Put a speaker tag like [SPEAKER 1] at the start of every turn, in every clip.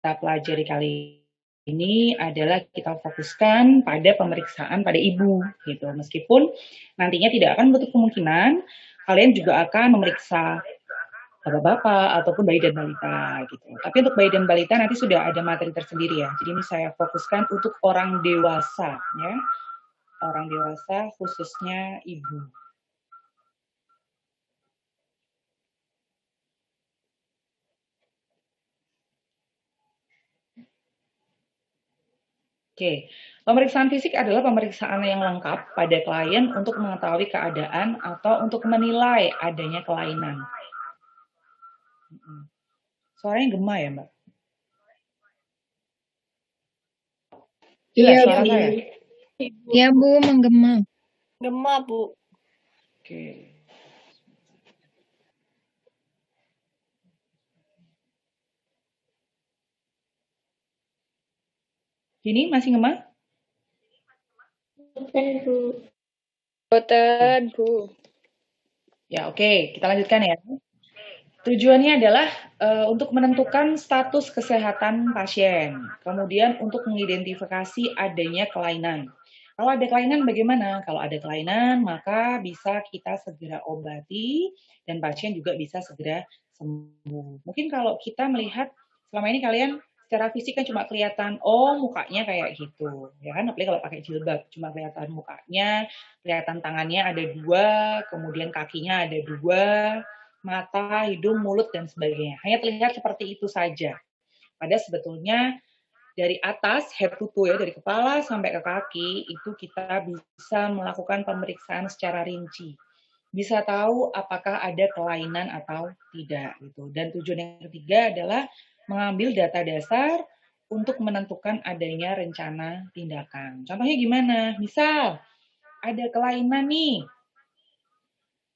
[SPEAKER 1] pelajari kali ini adalah kita fokuskan pada pemeriksaan pada ibu gitu. Meskipun nantinya tidak akan menutup kemungkinan kalian juga akan memeriksa bapak-bapak ataupun bayi dan balita gitu. Tapi untuk bayi dan balita nanti sudah ada materi tersendiri ya. Jadi ini saya fokuskan untuk orang dewasa ya. Orang dewasa khususnya ibu. Oke, pemeriksaan fisik adalah pemeriksaan yang lengkap pada klien untuk mengetahui keadaan atau untuk menilai adanya kelainan. Suaranya gema ya, Mbak? Jelas
[SPEAKER 2] Iya,
[SPEAKER 1] suara
[SPEAKER 2] Bu.
[SPEAKER 1] saya?
[SPEAKER 2] Iya, Bu, menggema.
[SPEAKER 3] Gema, Bu.
[SPEAKER 1] Oke. Ini masih ngema?
[SPEAKER 3] Boten, Bu.
[SPEAKER 1] Ya, oke. Kita lanjutkan ya. Tujuannya adalah untuk menentukan status kesehatan pasien, kemudian untuk mengidentifikasi adanya kelainan. Kalau ada kelainan bagaimana? Kalau ada kelainan, maka bisa kita segera obati dan pasien juga bisa segera sembuh. Mungkin kalau kita melihat selama ini kalian secara fisik kan cuma kelihatan, oh mukanya kayak gitu, ya kan? Apalagi kalau pakai jilbab, cuma kelihatan mukanya, kelihatan tangannya ada dua, kemudian kakinya ada dua, mata, hidung, mulut, dan sebagainya. Hanya terlihat seperti itu saja. Padahal sebetulnya dari atas, head to toe ya, dari kepala sampai ke kaki, itu kita bisa melakukan pemeriksaan secara rinci. Bisa tahu apakah ada kelainan atau tidak. Gitu. Dan tujuan yang ketiga adalah mengambil data dasar untuk menentukan adanya rencana tindakan. Contohnya gimana? Misal, ada kelainan nih,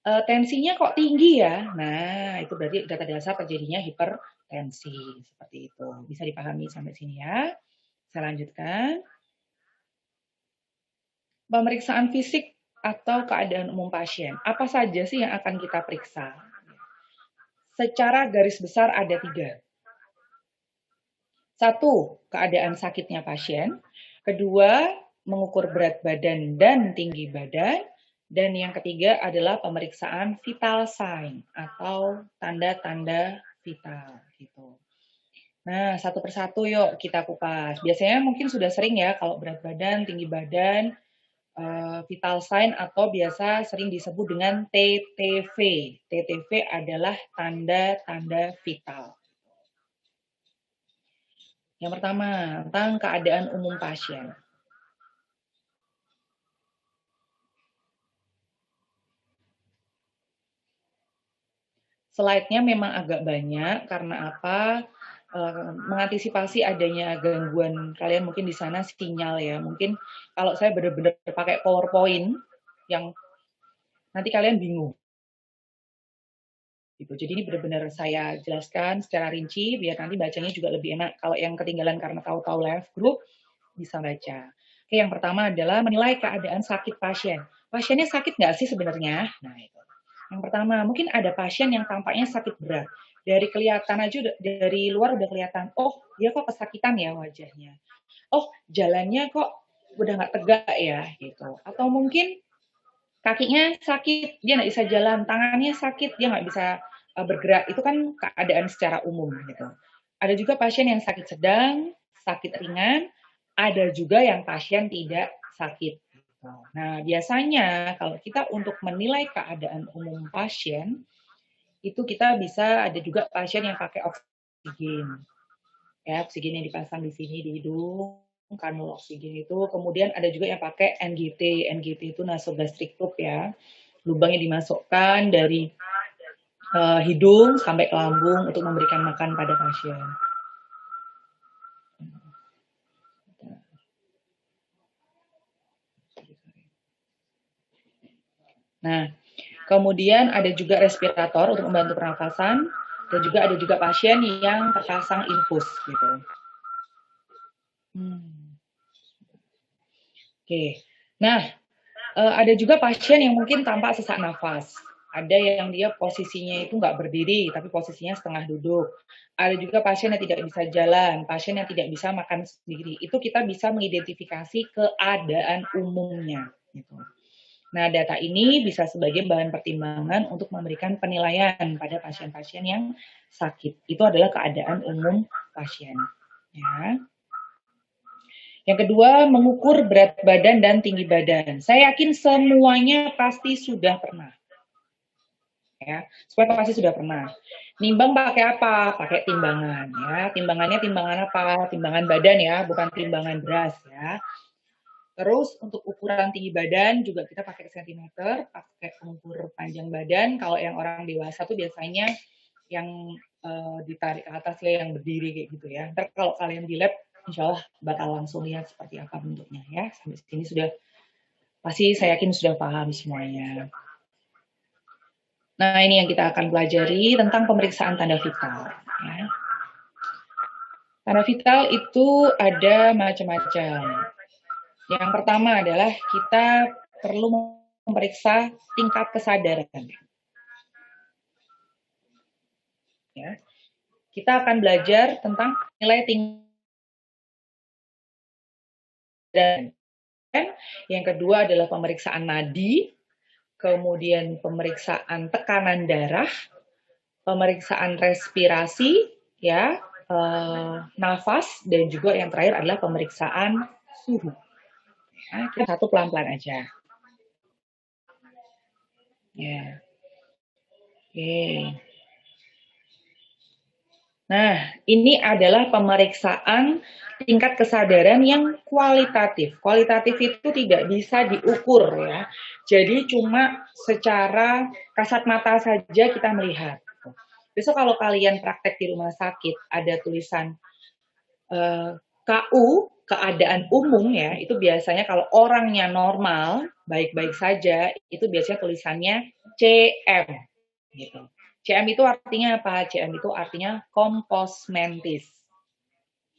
[SPEAKER 1] tensinya kok tinggi ya? Nah, itu berarti data dasar terjadinya hipertensi. Seperti itu. Bisa dipahami sampai sini ya. Saya lanjutkan. Pemeriksaan fisik atau keadaan umum pasien. Apa saja sih yang akan kita periksa? Secara garis besar ada 3. 1, keadaan sakitnya pasien. Kedua, mengukur berat badan dan tinggi badan. Dan yang ketiga adalah pemeriksaan vital sign atau tanda-tanda vital gitu. Nah, satu persatu yuk kita kupas. Biasanya mungkin sudah sering ya kalau berat badan, tinggi badan, vital sign atau biasa sering disebut dengan TTV. TTV adalah tanda-tanda vital. Yang pertama, tentang keadaan umum pasien. Slide-nya memang agak banyak karena apa? Mengantisipasi adanya gangguan kalian mungkin di sana sinyal ya. Mungkin kalau saya benar-benar pakai PowerPoint yang nanti kalian bingung. Gitu. Jadi ini benar-benar saya jelaskan secara rinci biar nanti bacanya juga lebih enak. Kalau yang ketinggalan karena tahu-tahu live group bisa baca. Oke, yang pertama adalah menilai keadaan sakit pasien. Pasiennya sakit nggak sih sebenarnya? Nah, itu. Yang pertama, mungkin ada pasien yang tampaknya sakit berat. Dari kelihatan aja, dari luar udah kelihatan, oh dia kok kesakitan ya wajahnya. Oh jalannya kok udah nggak tegak ya gitu. Atau mungkin kakinya sakit, dia nggak bisa jalan, tangannya sakit, dia nggak bisa bergerak. Itu kan keadaan secara umum gitu. Ada juga pasien yang sakit sedang, sakit ringan, ada juga yang pasien tidak sakit. Nah, biasanya kalau kita untuk menilai keadaan umum pasien, itu kita bisa ada juga pasien yang pakai oksigen. Ya, oksigen yang dipasang di sini di hidung, kanul oksigen itu. Kemudian ada juga yang pakai NGT. NGT itu nasogastric tube ya. Lubang yang dimasukkan dari hidung sampai ke lambung untuk memberikan makan pada pasien. Nah, kemudian ada juga respirator untuk membantu pernafasan dan juga ada juga pasien yang terpasang infus gitu. Oke. Nah, ada juga pasien yang mungkin tampak sesak nafas. Ada yang dia posisinya itu nggak berdiri, tapi posisinya setengah duduk. Ada juga pasien yang tidak bisa jalan, pasien yang tidak bisa makan sendiri. Itu kita bisa mengidentifikasi keadaan umumnya. Gitu. Nah, data ini bisa sebagai bahan pertimbangan untuk memberikan penilaian pada pasien-pasien yang sakit. Itu adalah keadaan umum pasien. Ya. Yang kedua, mengukur berat badan dan tinggi badan. Saya yakin semuanya pasti sudah pernah. Ya, semua pasti sudah pernah. Nimbang pakai apa? Pakai timbangan. Ya, timbangannya timbangan apa? Timbangan badan ya, bukan timbangan beras ya. Terus untuk ukuran tinggi badan juga kita pakai sentimeter, pakai pengukur panjang badan. Kalau yang orang dewasa tuh biasanya yang ditarik ke atas ya, yang berdiri kayak gitu ya. Ntar kalau kalian di lab, insya Allah bakal langsung lihat seperti apa bentuknya ya. Sampai sini sudah, pasti saya yakin sudah paham semuanya. Nah ini yang kita akan pelajari tentang pemeriksaan tanda vital. Ya. Tanda vital itu ada macam-macam. Yang pertama adalah kita perlu memeriksa tingkat kesadaran. Ya. Kita akan belajar tentang nilai tingkat. Yang kedua adalah pemeriksaan nadi, kemudian pemeriksaan tekanan darah, pemeriksaan respirasi, ya, nafas, dan juga yang terakhir adalah pemeriksaan suhu. Ya, kita satu pelan-pelan aja. Ya. Oke. Nah, ini adalah pemeriksaan tingkat kesadaran yang kualitatif. Kualitatif itu tidak bisa diukur ya. Jadi cuma secara kasat mata saja kita melihat. Besok kalau kalian praktek di rumah sakit ada tulisan KU, keadaan umum ya, itu biasanya kalau orangnya normal, baik-baik saja, itu biasanya tulisannya CM gitu. CM itu artinya apa? CM itu artinya compos mentis.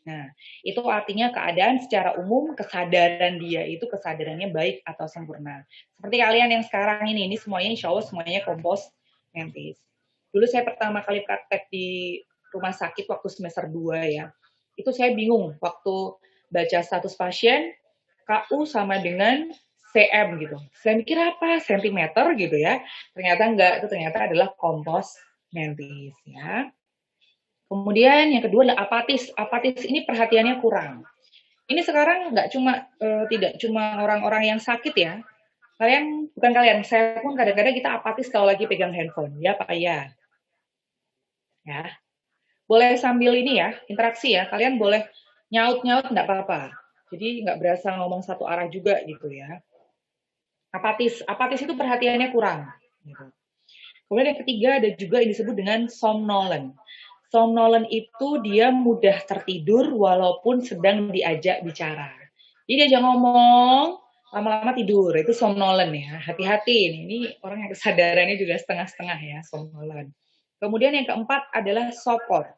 [SPEAKER 1] Nah, itu artinya keadaan secara umum kesadaran dia itu kesadarannya baik atau sempurna. Seperti kalian yang sekarang ini semuanya insya Allah semuanya compos mentis. Dulu saya pertama kali praktek di rumah sakit waktu semester 2 ya. Itu saya bingung waktu baca status pasien KU sama dengan CM gitu. Saya mikir apa? Sentimeter gitu ya. Ternyata enggak, itu ternyata adalah compos mentis ya. Kemudian yang kedua adalah apatis. Apatis ini perhatiannya kurang. Ini sekarang nggak cuma tidak cuma orang-orang yang sakit ya. Bukan kalian, saya pun kadang-kadang kita apatis kalau lagi pegang handphone, ya Pak ya. Ya. Boleh sambil ini ya, interaksi ya. Kalian boleh nyaut-nyaut nggak apa-apa. Jadi nggak berasa ngomong satu arah juga gitu ya. Apatis itu perhatiannya kurang. Gitu. Kemudian yang ketiga ada juga yang disebut dengan somnolent. Somnolent itu dia mudah tertidur walaupun sedang diajak bicara. Jadi diajak ngomong, lama-lama tidur. Itu somnolent ya. Hati-hati, ini orang yang kesadarannya juga setengah-setengah ya, somnolent. Kemudian yang keempat adalah sopor.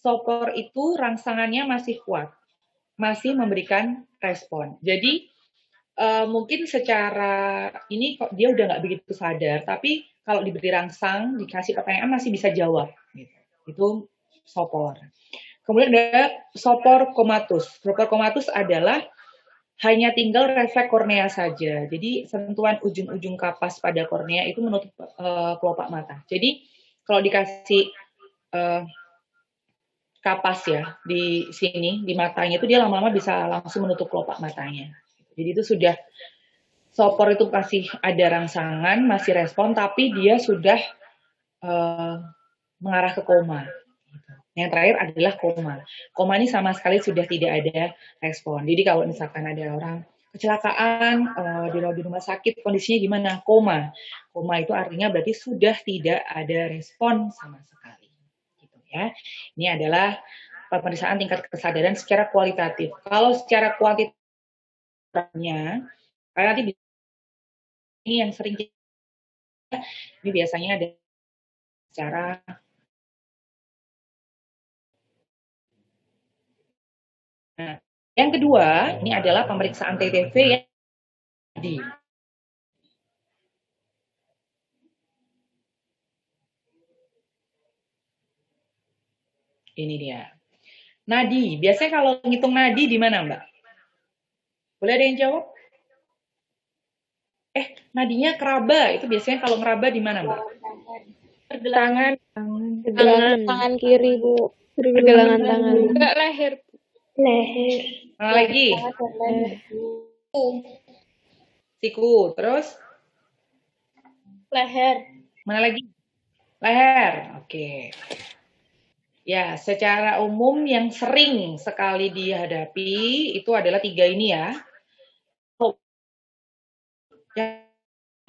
[SPEAKER 1] Sopor itu rangsangannya masih kuat, masih memberikan respon. Jadi mungkin secara ini kok dia udah nggak begitu sadar, tapi kalau diberi rangsang, dikasih pertanyaan masih bisa jawab. Gitu. Itu sopor. Kemudian ada sopor komatus. Sopor komatus adalah hanya tinggal refleks kornea saja. Jadi sentuhan ujung-ujung kapas pada kornea itu menutup kelopak mata. Jadi kalau dikasih kapas ya di sini di matanya itu dia lama-lama bisa langsung menutup kelopak matanya. Jadi itu sudah sopor itu masih ada rangsangan, masih respon, tapi dia sudah mengarah ke koma. Yang terakhir adalah koma. Koma ini sama sekali sudah tidak ada respon. Jadi kalau misalkan ada orang kecelakaan di rumah sakit, kondisinya gimana? Koma. Koma itu artinya berarti sudah tidak ada respon sama sekali. Gitu ya. Ini adalah pemeriksaan tingkat kesadaran secara kualitatif. Kalau secara kuantitatifnya, karena nanti ini yang sering ini biasanya ada secara nah, yang kedua, ini adalah pemeriksaan TTV yang tadi. Ini dia. Nadi. Biasanya kalau ngitung nadi di mana, Mbak? Boleh ada yang jawab? Nadinya keraba. Itu biasanya kalau ngeraba di mana, Mbak?
[SPEAKER 3] Pergelangan
[SPEAKER 2] Tangan kiri, Bu.
[SPEAKER 3] pergelangan tangan. Enggak leher.
[SPEAKER 4] Leher.
[SPEAKER 1] Mana lagi? Siku. Terus?
[SPEAKER 3] Leher.
[SPEAKER 1] Mana lagi? Leher. Oke. Ya, secara umum yang sering sekali dihadapi itu adalah 3 ini ya. Yang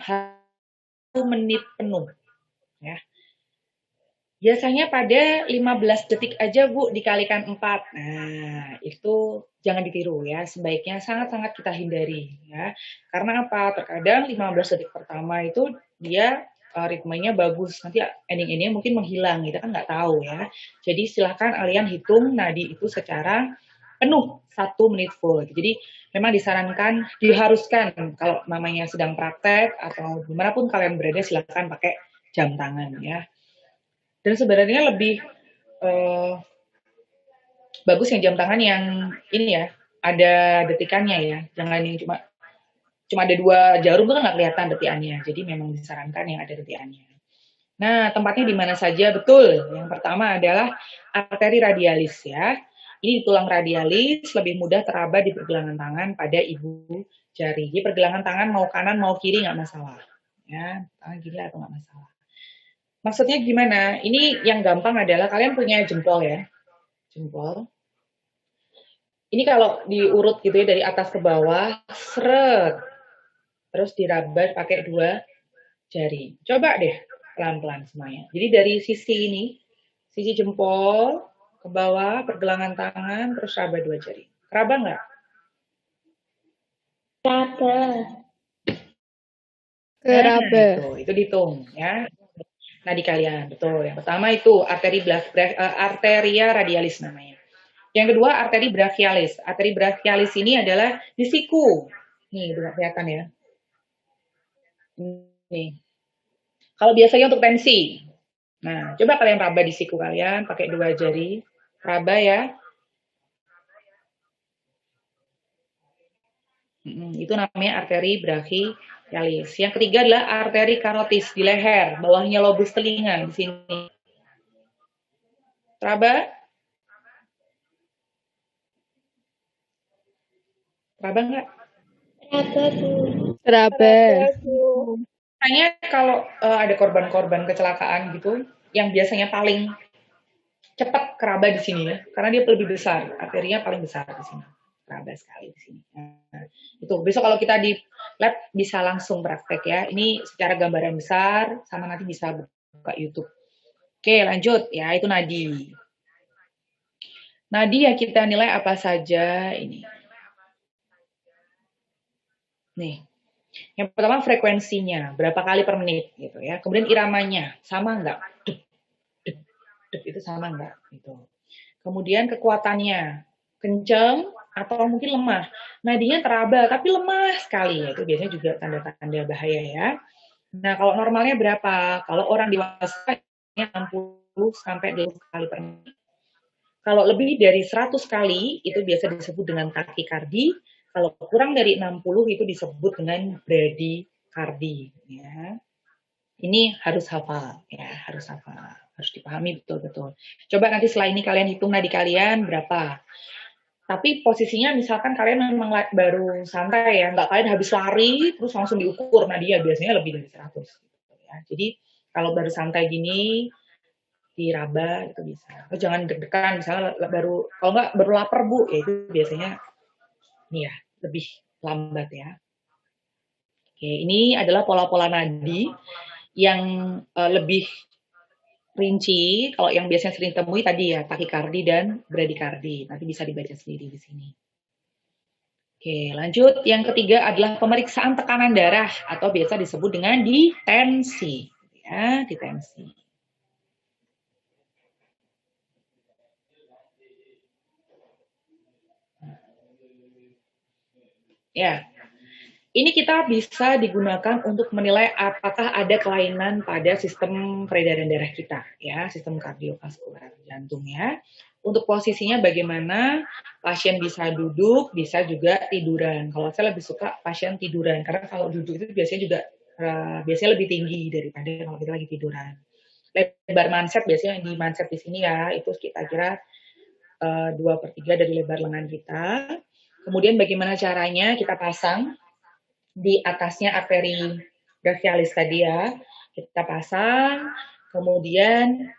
[SPEAKER 1] 1 menit penuh. Ya. Biasanya pada 15 detik aja, Bu, dikalikan 4. Nah, itu jangan ditiru ya. Sebaiknya sangat-sangat kita hindari ya. Karena apa? Terkadang 15 detik pertama itu dia ritmenya bagus. Nanti ending-endingnya mungkin menghilang. Kita kan nggak tahu ya. Jadi silahkan kalian hitung nadi itu secara penuh 1 menit full. Jadi memang disarankan, diharuskan kalau namanya sedang praktek atau dimanapun kalian berada silahkan pakai jam tangan ya. Dan sebenarnya lebih bagus yang jam tangan yang ini ya, ada detikannya ya. Jangan yang cuma ada 2 jarum tuh kan nggak kelihatan detikannya. Jadi memang disarankan yang ada detikannya. Nah, tempatnya di mana saja? Betul. Yang pertama adalah arteri radialis ya. Ini di tulang radialis, lebih mudah teraba di pergelangan tangan pada ibu jari. Jadi pergelangan tangan mau kanan mau kiri nggak masalah. Ya, tangan kiri atau nggak masalah. Maksudnya gimana? Ini yang gampang adalah kalian punya jempol ya. Jempol. Ini kalau diurut gitu ya dari atas ke bawah, seret. Terus diraba pakai 2 jari. Coba deh pelan-pelan semuanya. Jadi dari sisi ini, sisi jempol ke bawah, pergelangan tangan, terus raba 2 jari. Keraba nggak?
[SPEAKER 4] Raba.
[SPEAKER 2] Keraba.
[SPEAKER 1] Nah, itu dihitung ya. Nah, di kalian, betul. Yang pertama itu arteria radialis namanya. Yang kedua, arteri brachialis. Arteri brachialis ini adalah di siku. Nih, udah kelihatan ya. Nih. Kalau biasanya untuk tensi. Nah, coba kalian raba di siku kalian pakai 2 jari. Raba ya. Itu namanya arteri brachialis. Yang ketiga adalah arteri karotis di leher, bawahnya lobus telinga di sini. Raba? Raba nggak?
[SPEAKER 4] Raba, Bu.
[SPEAKER 2] Raba.
[SPEAKER 1] Biasanya kalau ada korban-korban kecelakaan gitu, yang biasanya paling cepat keraba di sini ya, karena dia lebih besar, arterinya paling besar di sini. Keraba sekali di sini. Nah, itu besok kalau kita di lab bisa langsung praktek ya. Ini secara gambaran besar, sama nanti bisa buka YouTube. Oke, lanjut ya, itu nadi. Nadi yang kita nilai apa saja ini. Nih, yang pertama frekuensinya, berapa kali per menit gitu ya. Kemudian iramanya, sama nggak? Dup, dup, dup, itu sama nggak? Gitu. Kemudian kekuatannya, kenceng atau mungkin lemah. Nadinya teraba tapi lemah sekali ya. Itu biasanya juga tanda-tanda bahaya ya. Nah, kalau normalnya berapa? Kalau orang dewasa 60 sampai 20 kali per menit. Kalau lebih dari 100 kali itu biasa disebut dengan takikardi. Kalau kurang dari 60 itu disebut dengan bradikardi ya. Ini harus hafal ya, harus hafal. Harus dipahami betul-betul. Coba nanti setelah ini kalian hitung nadi kalian berapa. Tapi posisinya misalkan kalian memang baru santai ya, nggak kalian habis lari terus langsung diukur nadia, biasanya lebih dari 100 gitu ya. Jadi kalau baru santai gini diraba itu bisa. Oh, jangan deg-degan misalnya baru, kalau nggak baru lapar Bu, ya itu biasanya nih ya lebih lambat ya. Oke, ini adalah pola-pola nadi yang lebih rinci. Kalau yang biasanya sering temui tadi ya takikardi dan bradikardi. Nanti bisa dibaca sendiri di sini. Oke, lanjut. Yang ketiga adalah pemeriksaan tekanan darah atau biasa disebut dengan ditensi. Ya, ditensi. Ya, Ini kita bisa digunakan untuk menilai apakah ada kelainan pada sistem peredaran darah kita, ya, sistem kardiovaskular jantung ya. Untuk posisinya bagaimana pasien bisa duduk, bisa juga tiduran. Kalau saya lebih suka pasien tiduran, karena kalau duduk itu biasanya juga biasanya lebih tinggi daripada kalau kita lagi tiduran. Lebar manset biasanya yang di manset di sini ya, itu kita kira 2/3 dari lebar lengan kita. Kemudian bagaimana caranya kita pasang di atasnya arteri brachialis tadi ya, kita pasang, kemudian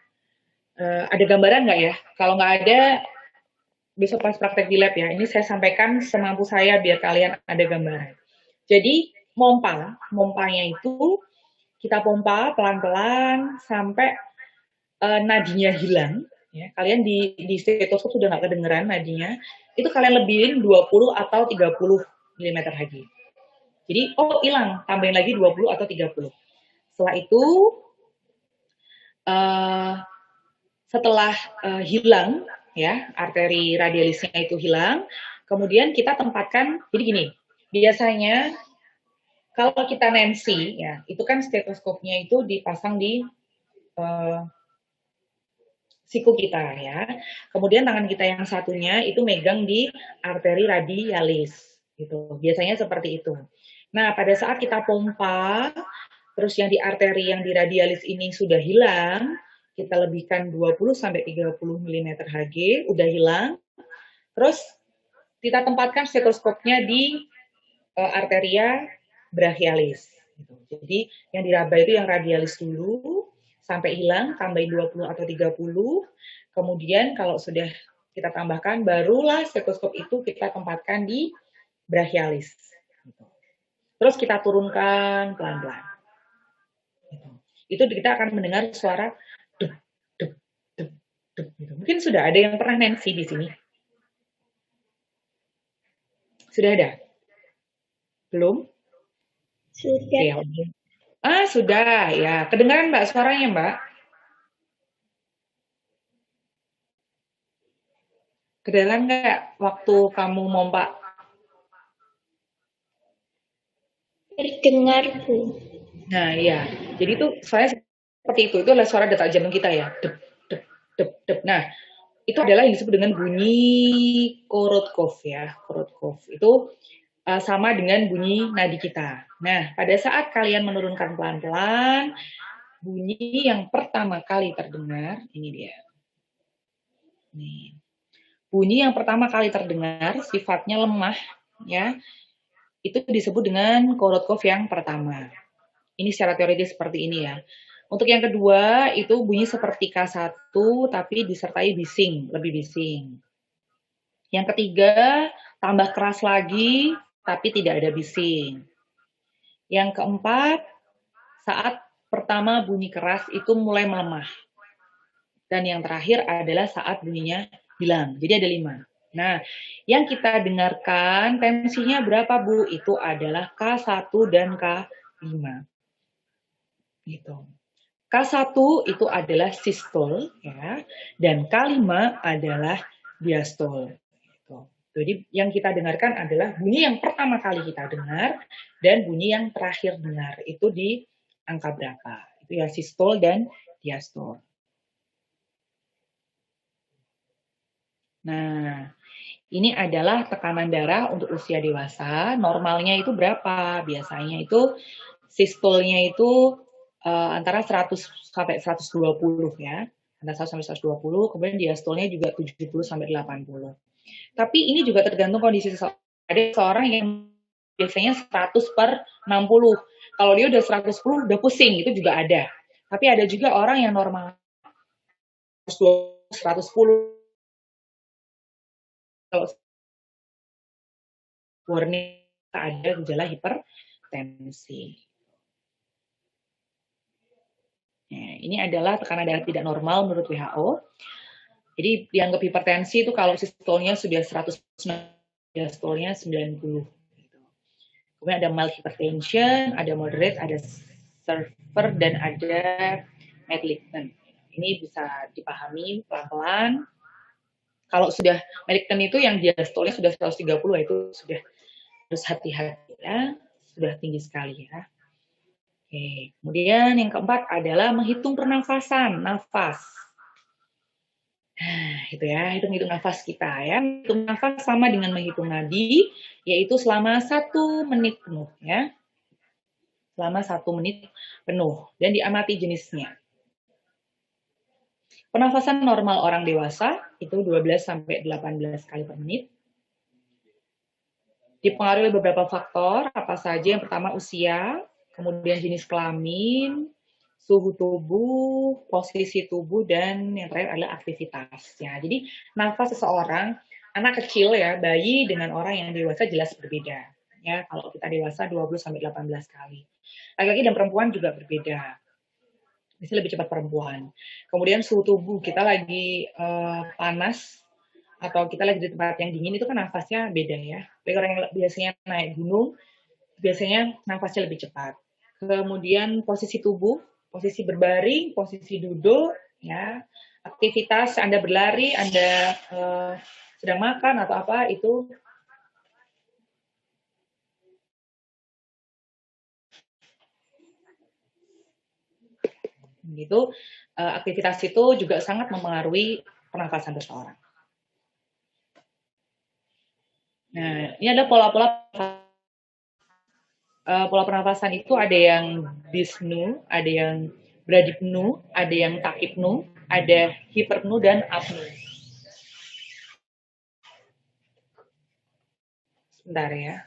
[SPEAKER 1] ada gambaran nggak ya? Kalau nggak ada, besok pas praktek di lab ya, ini saya sampaikan semampu saya biar kalian ada gambaran. Jadi, mompanya itu kita pompa pelan-pelan sampai nadinya hilang. Ya, kalian di stetoskop sudah nggak kedengeran nadinya, itu kalian lebihin 20 atau 30 mm Hg. Jadi, hilang, tambahin lagi 20 atau 30. Setelah itu, setelah hilang, ya, arteri radialisnya itu hilang, kemudian kita tempatkan, jadi gini, biasanya kalau kita Nancy, ya, itu kan stetoskopnya itu dipasang di siku kita, ya. Kemudian tangan kita yang satunya itu megang di arteri radialis, gitu. Biasanya seperti itu. Nah, pada saat kita pompa, terus yang di arteri yang di radialis ini sudah hilang, kita lebihkan 20-30 mm Hg, udah hilang. Terus kita tempatkan stetoskopnya di arteria brachialis. Gitu. Jadi yang diraba itu yang radialis dulu, sampai hilang, tambahin 20 atau 30. Kemudian kalau sudah kita tambahkan, barulah stetoskop itu kita tempatkan di brachialis. Terus kita turunkan pelan-pelan. Itu kita akan mendengar suara dep, dep, dep, dep, gitu. Mungkin sudah ada yang pernah Nancy di sini? Sudah ada? Belum?
[SPEAKER 4] Sudah.
[SPEAKER 1] Ya, sudah. Ya, kedengaran Mbak suaranya, Mbak? Kedengaran nggak waktu kamu mompa?
[SPEAKER 4] Terdengar, Bu.
[SPEAKER 1] Nah, iya. Jadi itu saya seperti itu. Itu adalah suara detak jantung kita ya. Dep, dep, dep, dep. Nah, itu adalah yang disebut dengan bunyi Korotkov ya. Korotkov. Itu sama dengan bunyi nadi kita. Nah, pada saat kalian menurunkan pelan-pelan, bunyi yang pertama kali terdengar, ini dia. Nih. Bunyi yang pertama kali terdengar, sifatnya lemah, ya. Itu disebut dengan Korotkov yang pertama. Ini secara teoritis seperti ini ya. Untuk yang kedua, itu bunyi seperti K1, tapi disertai bising, lebih bising. Yang ketiga, tambah keras lagi, tapi tidak ada bising. Yang keempat, saat pertama bunyi keras itu mulai melemah. Dan yang terakhir adalah saat bunyinya hilang. Jadi ada 5. Nah, yang kita dengarkan tensinya berapa, Bu? Itu adalah K1 dan K5. Gitu. K1 itu adalah sistol, ya, dan K5 adalah diastol. Gitu. Jadi yang kita dengarkan adalah bunyi yang pertama kali kita dengar dan bunyi yang terakhir dengar. Itu di angka berapa? Itu ya sistol dan diastol. Nah, ini adalah tekanan darah untuk usia dewasa. Normalnya itu berapa? Biasanya itu sistolnya itu antara 100 sampai 120 ya. Antara 100 sampai 120, kemudian diastolnya juga 70 sampai 80. Tapi ini juga tergantung kondisi seseorang. Ada seorang yang biasanya 100/60. Kalau dia udah 110 udah pusing, itu juga ada. Tapi ada juga orang yang normal 110. Kalau warning ada gejala hipertensi. Nah, ini adalah tekanan darah tidak normal menurut WHO. Jadi dianggap hipertensi itu kalau sistolnya sudah 100, diastolnya 90. Kemudian ada mild hypertension, ada moderate, ada severe, dan ada malignant. Ini bisa dipahami pelan-pelan. Kalau sudah malignant itu yang diastolnya sudah 130, itu sudah harus hati-hati ya. sudah tinggi sekali ya. Oke, kemudian yang keempat adalah menghitung pernafasan, nafas. Nah, itu ya, hitung-hitung nafas kita ya. Hitung nafas sama dengan menghitung nadi, yaitu selama 1 menit penuh ya. Selama 1 menit penuh dan diamati jenisnya. Pernafasan normal orang dewasa itu 12 sampai 18 kali per menit. Dipengaruhi oleh beberapa faktor, apa saja? Yang pertama usia, kemudian jenis kelamin, suhu tubuh, posisi tubuh, dan yang terakhir adalah aktivitasnya. Jadi nafas seseorang, anak kecil ya, bayi dengan orang yang dewasa jelas berbeda. Ya, kalau kita dewasa 20 sampai 18 kali. Laki-laki dan perempuan juga berbeda. Biasanya lebih cepat perempuan. Kemudian suhu tubuh, kita lagi panas atau kita lagi di tempat yang dingin itu kan nafasnya beda ya. Bagi orang yang biasanya naik gunung, biasanya nafasnya lebih cepat. Kemudian posisi tubuh, posisi berbaring, posisi duduk, ya, aktivitas Anda berlari, Anda sedang makan atau apa itu gitu. Aktivitas itu juga sangat mempengaruhi pernafasan seseorang. Nah, ini ada pola-pola pernafasan itu ada yang dyspneu, ada yang bradypneu, ada yang tachypneu, ada hyperpneu dan apneu. Sebentar ya.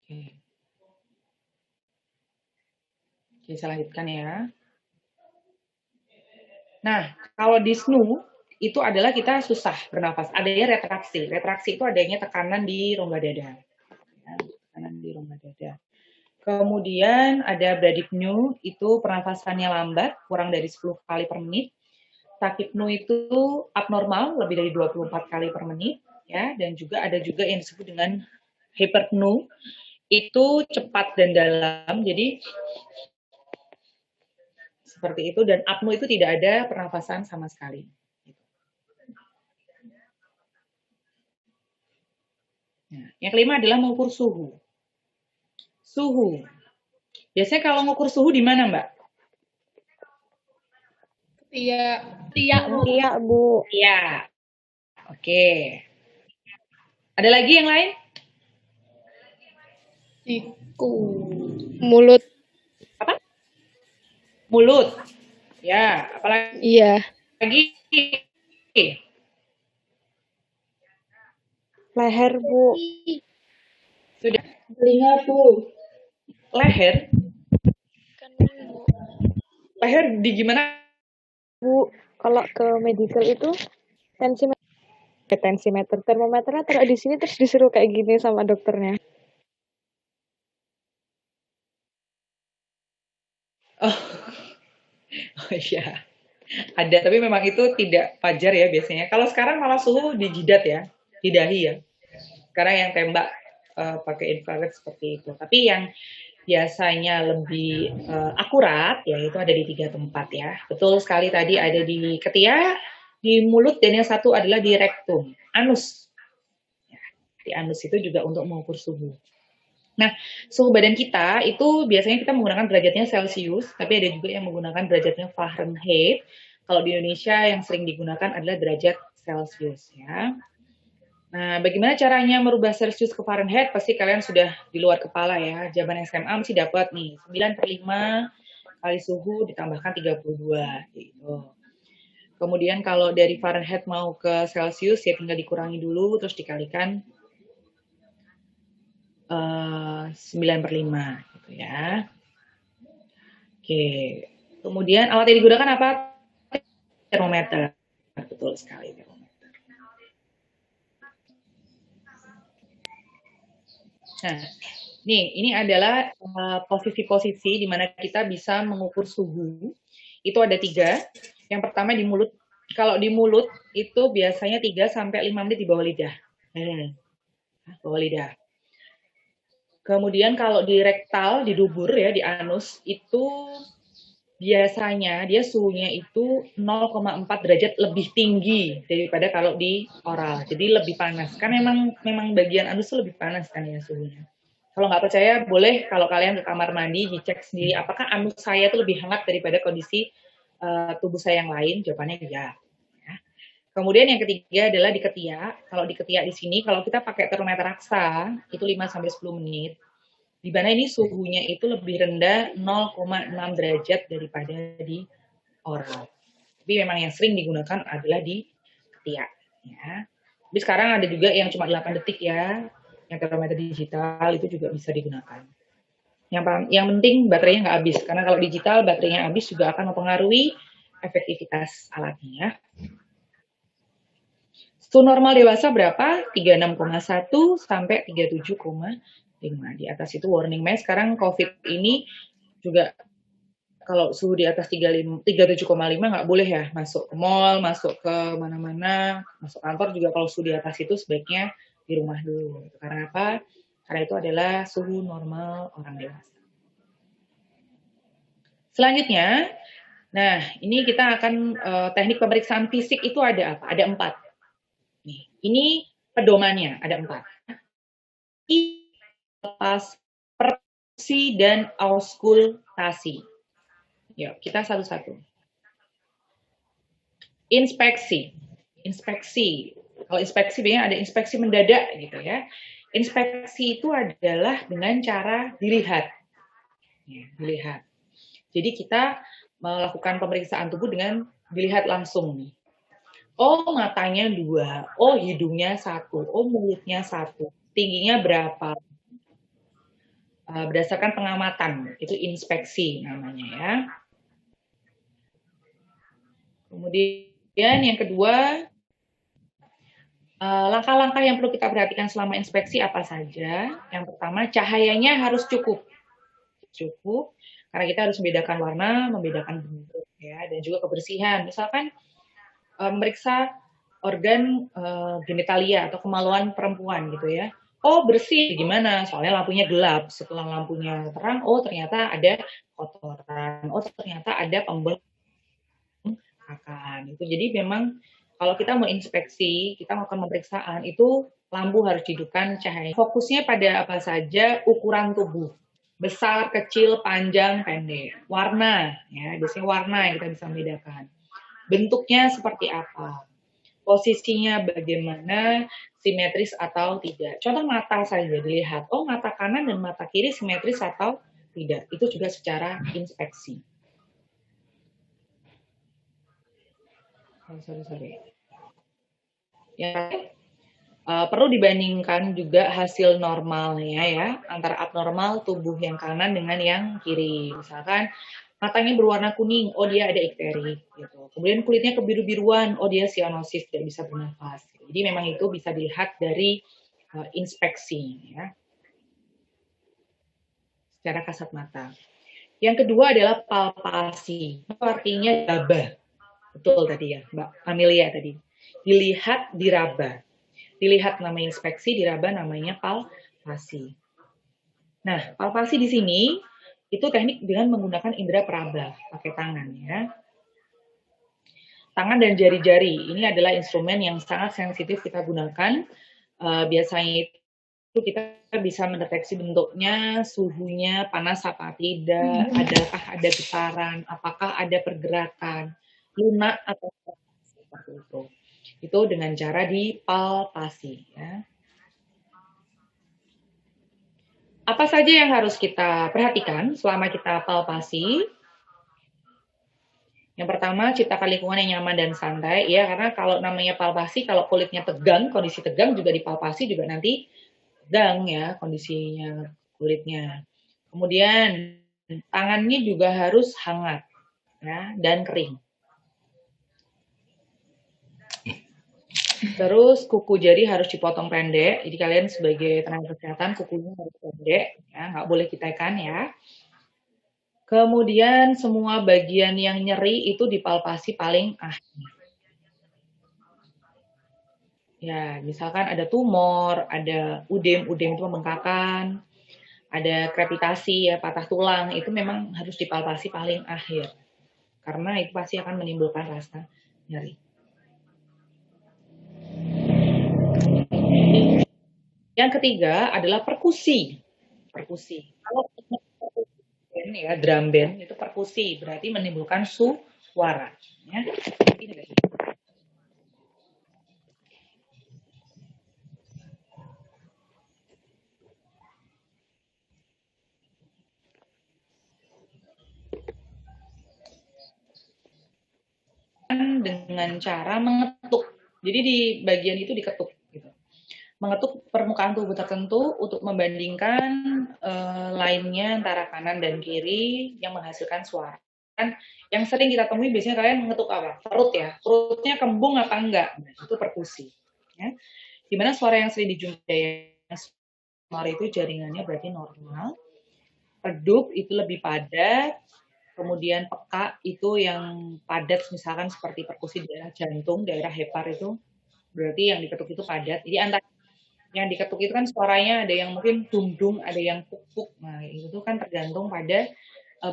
[SPEAKER 1] Oke, saya lanjutkan ya. Nah, kalau dyspneu itu adalah kita susah bernafas. Adanya retraksi. Retraksi itu adanya tekanan di rongga dada. Ya, tekanan di rongga dada. Kemudian ada bradypneu, itu pernafasannya lambat, kurang dari 10 kali per menit. Tachypneu itu abnormal, lebih dari 24 kali per menit. Ya, dan juga ada juga yang disebut dengan hyperpneu, itu cepat dan dalam. Jadi seperti itu, dan apneu itu tidak ada pernafasan sama sekali. Nah, yang kelima adalah mengukur suhu. Suhu. Biasanya kalau mengukur suhu di mana, Mbak?
[SPEAKER 3] Iya.
[SPEAKER 2] Iya, Bu.
[SPEAKER 1] Iya. Oke. Ada lagi yang lain?
[SPEAKER 3] Siku.
[SPEAKER 2] Mulut.
[SPEAKER 1] Apa? Mulut. Ya, apalagi?
[SPEAKER 2] Iya. Leher, Bu.
[SPEAKER 1] Sudah.
[SPEAKER 4] Telinga, Bu.
[SPEAKER 1] Leher? Leher di gimana?
[SPEAKER 2] Bu, kalau ke medical itu tensimeter, termometernya taruh di sini terus disuruh kayak gini sama dokternya.
[SPEAKER 1] Oh iya. Ada, tapi memang itu tidak wajar ya biasanya. Kalau sekarang malah suhu di jidat ya, di dahi ya. Sekarang yang tembak pakai infrared seperti itu. Tapi yang biasanya lebih akurat ya itu ada di 3 tempat ya. Betul sekali tadi ada di ketiak, di mulut, dan yang satu adalah di rektum, anus. Ya, di anus itu juga untuk mengukur suhu. Nah, suhu badan kita itu biasanya kita menggunakan derajatnya Celcius, tapi ada juga yang menggunakan derajatnya Fahrenheit. Kalau di Indonesia yang sering digunakan adalah derajat Celcius ya. Nah, bagaimana caranya merubah Celcius ke Fahrenheit? Pasti kalian sudah di luar kepala ya. Zaman SMA mesti dapat nih, 9/5 kali suhu ditambahkan 32 gitu. Kemudian kalau dari Fahrenheit mau ke Celcius ya tinggal dikurangi dulu terus dikalikan 9/5 gitu ya. Oke. Kemudian alat yang digunakan apa? Termometer. Betul sekali termometer. Nah, ini adalah posisi-posisi di mana kita bisa mengukur suhu. Itu ada 3. Yang pertama di mulut. Kalau di mulut itu biasanya 3-5 menit di bawah lidah. Bawah lidah. Kemudian kalau di rektal, di dubur ya, di anus, itu biasanya dia suhunya itu 0,4 derajat lebih tinggi daripada kalau di oral. Jadi lebih panas. Kan memang bagian anus itu lebih panas kan ya suhunya. Kalau nggak percaya, boleh kalau kalian ke kamar mandi dicek sendiri apakah anus saya itu lebih hangat daripada kondisi tubuh saya yang lain. Jawabannya ya. Kemudian yang ketiga adalah di ketiak. Kalau di ketiak di sini, kalau kita pakai termometer raksa, itu 5-10 menit. Di mana ini suhunya itu lebih rendah 0,6 derajat daripada di oral. Tapi memang yang sering digunakan adalah di ketiak. Ya. Tapi sekarang ada juga yang cuma 8 detik ya, yang termometer digital itu juga bisa digunakan. Yang penting baterainya nggak habis, karena kalau digital baterainya habis juga akan mempengaruhi efektivitas alatnya. Suhu normal dewasa berapa? 36,1 sampai 37,5. Di atas itu warning. Sekarang COVID ini juga kalau suhu di atas 37,5 nggak boleh ya masuk ke mall, masuk ke mana-mana, masuk kantor juga kalau suhu di atas itu sebaiknya di rumah dulu. Karena apa? Karena itu adalah suhu normal orang dewasa. Selanjutnya, nah ini kita akan teknik pemeriksaan fisik itu ada apa? Ada 4. Nih, ini pedomannya ada 4. Perkusi dan auskultasi. Yuk, kita satu-satu. Inspeksi. Kalau inspeksi biasanya ada inspeksi mendadak gitu ya. Inspeksi itu adalah dengan cara dilihat. Ya, dilihat. Jadi kita melakukan pemeriksaan tubuh dengan dilihat langsung nih. Oh, matanya 2. Oh, hidungnya 1. Oh, mulutnya 1. Tingginya berapa? Berdasarkan pengamatan, itu inspeksi namanya ya. Kemudian yang kedua, langkah-langkah yang perlu kita perhatikan selama inspeksi apa saja. Yang pertama, cahayanya harus cukup, karena kita harus membedakan warna, membedakan bentuk, ya, dan juga kebersihan. Misalkan memeriksa organ genitalia atau kemaluan perempuan gitu ya. Oh bersih, gimana? Soalnya lampunya gelap. Setelah lampunya terang, oh ternyata ada kotoran. Oh ternyata ada pembengkakan. Itu jadi memang kalau kita mau inspeksi, kita melakukan pemeriksaan itu lampu harus dihidupkan cahaya. Fokusnya pada apa saja? Ukuran tubuh. Besar, kecil, panjang, pendek. Warna, ya biasanya warna yang kita bisa membedakan. Bentuknya seperti apa? Posisinya bagaimana, simetris atau tidak. Contoh mata saja dilihat, oh mata kanan dan mata kiri simetris atau tidak. Itu juga secara inspeksi. Ya, perlu dibandingkan juga hasil normalnya ya, antara abnormal tubuh yang kanan dengan yang kiri. Misalkan matanya berwarna kuning, oh dia ada ikteri gitu. Kemudian kulitnya kebiru-biruan, oh dia sianosis, tidak bisa bernafas. Jadi memang itu bisa dilihat dari inspeksi ya. Secara kasat mata. Yang kedua adalah palpasi. Itu artinya diraba. Betul tadi ya, Mbak Amelia tadi. Dilihat, diraba. Dilihat namanya inspeksi, diraba namanya palpasi. Nah, palpasi di sini itu teknik dengan menggunakan indera peraba, pakai tangan ya. Tangan dan jari-jari, ini adalah instrumen yang sangat sensitif kita gunakan. Biasanya itu kita bisa mendeteksi bentuknya, suhunya, panas apa tidak, adakah ada getaran, apakah ada pergerakan, lunak atau seperti itu. Itu dengan cara dipalpasi ya. Apa saja yang harus kita perhatikan selama kita palpasi? Yang pertama, ciptakan lingkungan yang nyaman dan santai, ya, karena kalau namanya palpasi, kalau kulitnya tegang, kondisi tegang juga dipalpasi juga nanti tegang ya kondisinya kulitnya. Kemudian tangannya juga harus hangat ya dan kering. Terus kuku jari harus dipotong pendek. Jadi kalian sebagai tenaga kesehatan kukunya harus pendek, ya, nggak boleh ditekan ya. Kemudian semua bagian yang nyeri itu dipalpasi paling akhir. Ya, misalkan ada tumor, ada udem itu pembengkakan, ada krepitasi ya, patah tulang, itu memang harus dipalpasi paling akhir. Karena itu pasti akan menimbulkan rasa nyeri. Yang ketiga adalah perkusi. Kalau band ya, drum band itu perkusi, berarti menimbulkan suara. Ya. Dengan cara mengetuk. Jadi di bagian itu diketuk. Gitu. Mengetuk permukaan tubuh tertentu untuk membandingkan lainnya antara kanan dan kiri yang menghasilkan suara. Kan yang sering kita temui biasanya kalian mengetuk apa? Perut ya. Perutnya kembung apa enggak? Nah, itu perkusi. Ya. Dimana suara yang sering dijumpai suara itu jaringannya berarti normal. Redup itu lebih padat. Kemudian peka itu yang padat, misalkan seperti perkusi daerah jantung, daerah hepar itu berarti yang diketuk itu padat. Jadi antara yang diketuk itu kan suaranya ada yang mungkin dung-dung, ada yang puk-puk. Nah, itu kan tergantung pada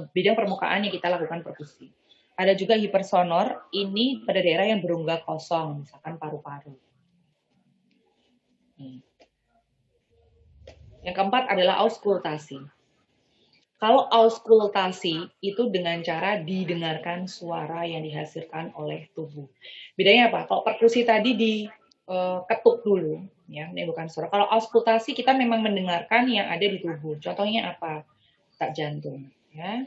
[SPEAKER 1] bidang permukaan yang kita lakukan perkusi. Ada juga hipersonor, ini pada daerah yang berongga kosong, misalkan paru-paru. Yang keempat adalah auskultasi. Kalau auskultasi itu dengan cara didengarkan suara yang dihasilkan oleh tubuh. Bedanya apa? Kalau perkusi tadi diketuk dulu, ya, menimbulkan suara. Kalau auskultasi kita memang mendengarkan yang ada di tubuh. Contohnya apa? Tak jantung, ya.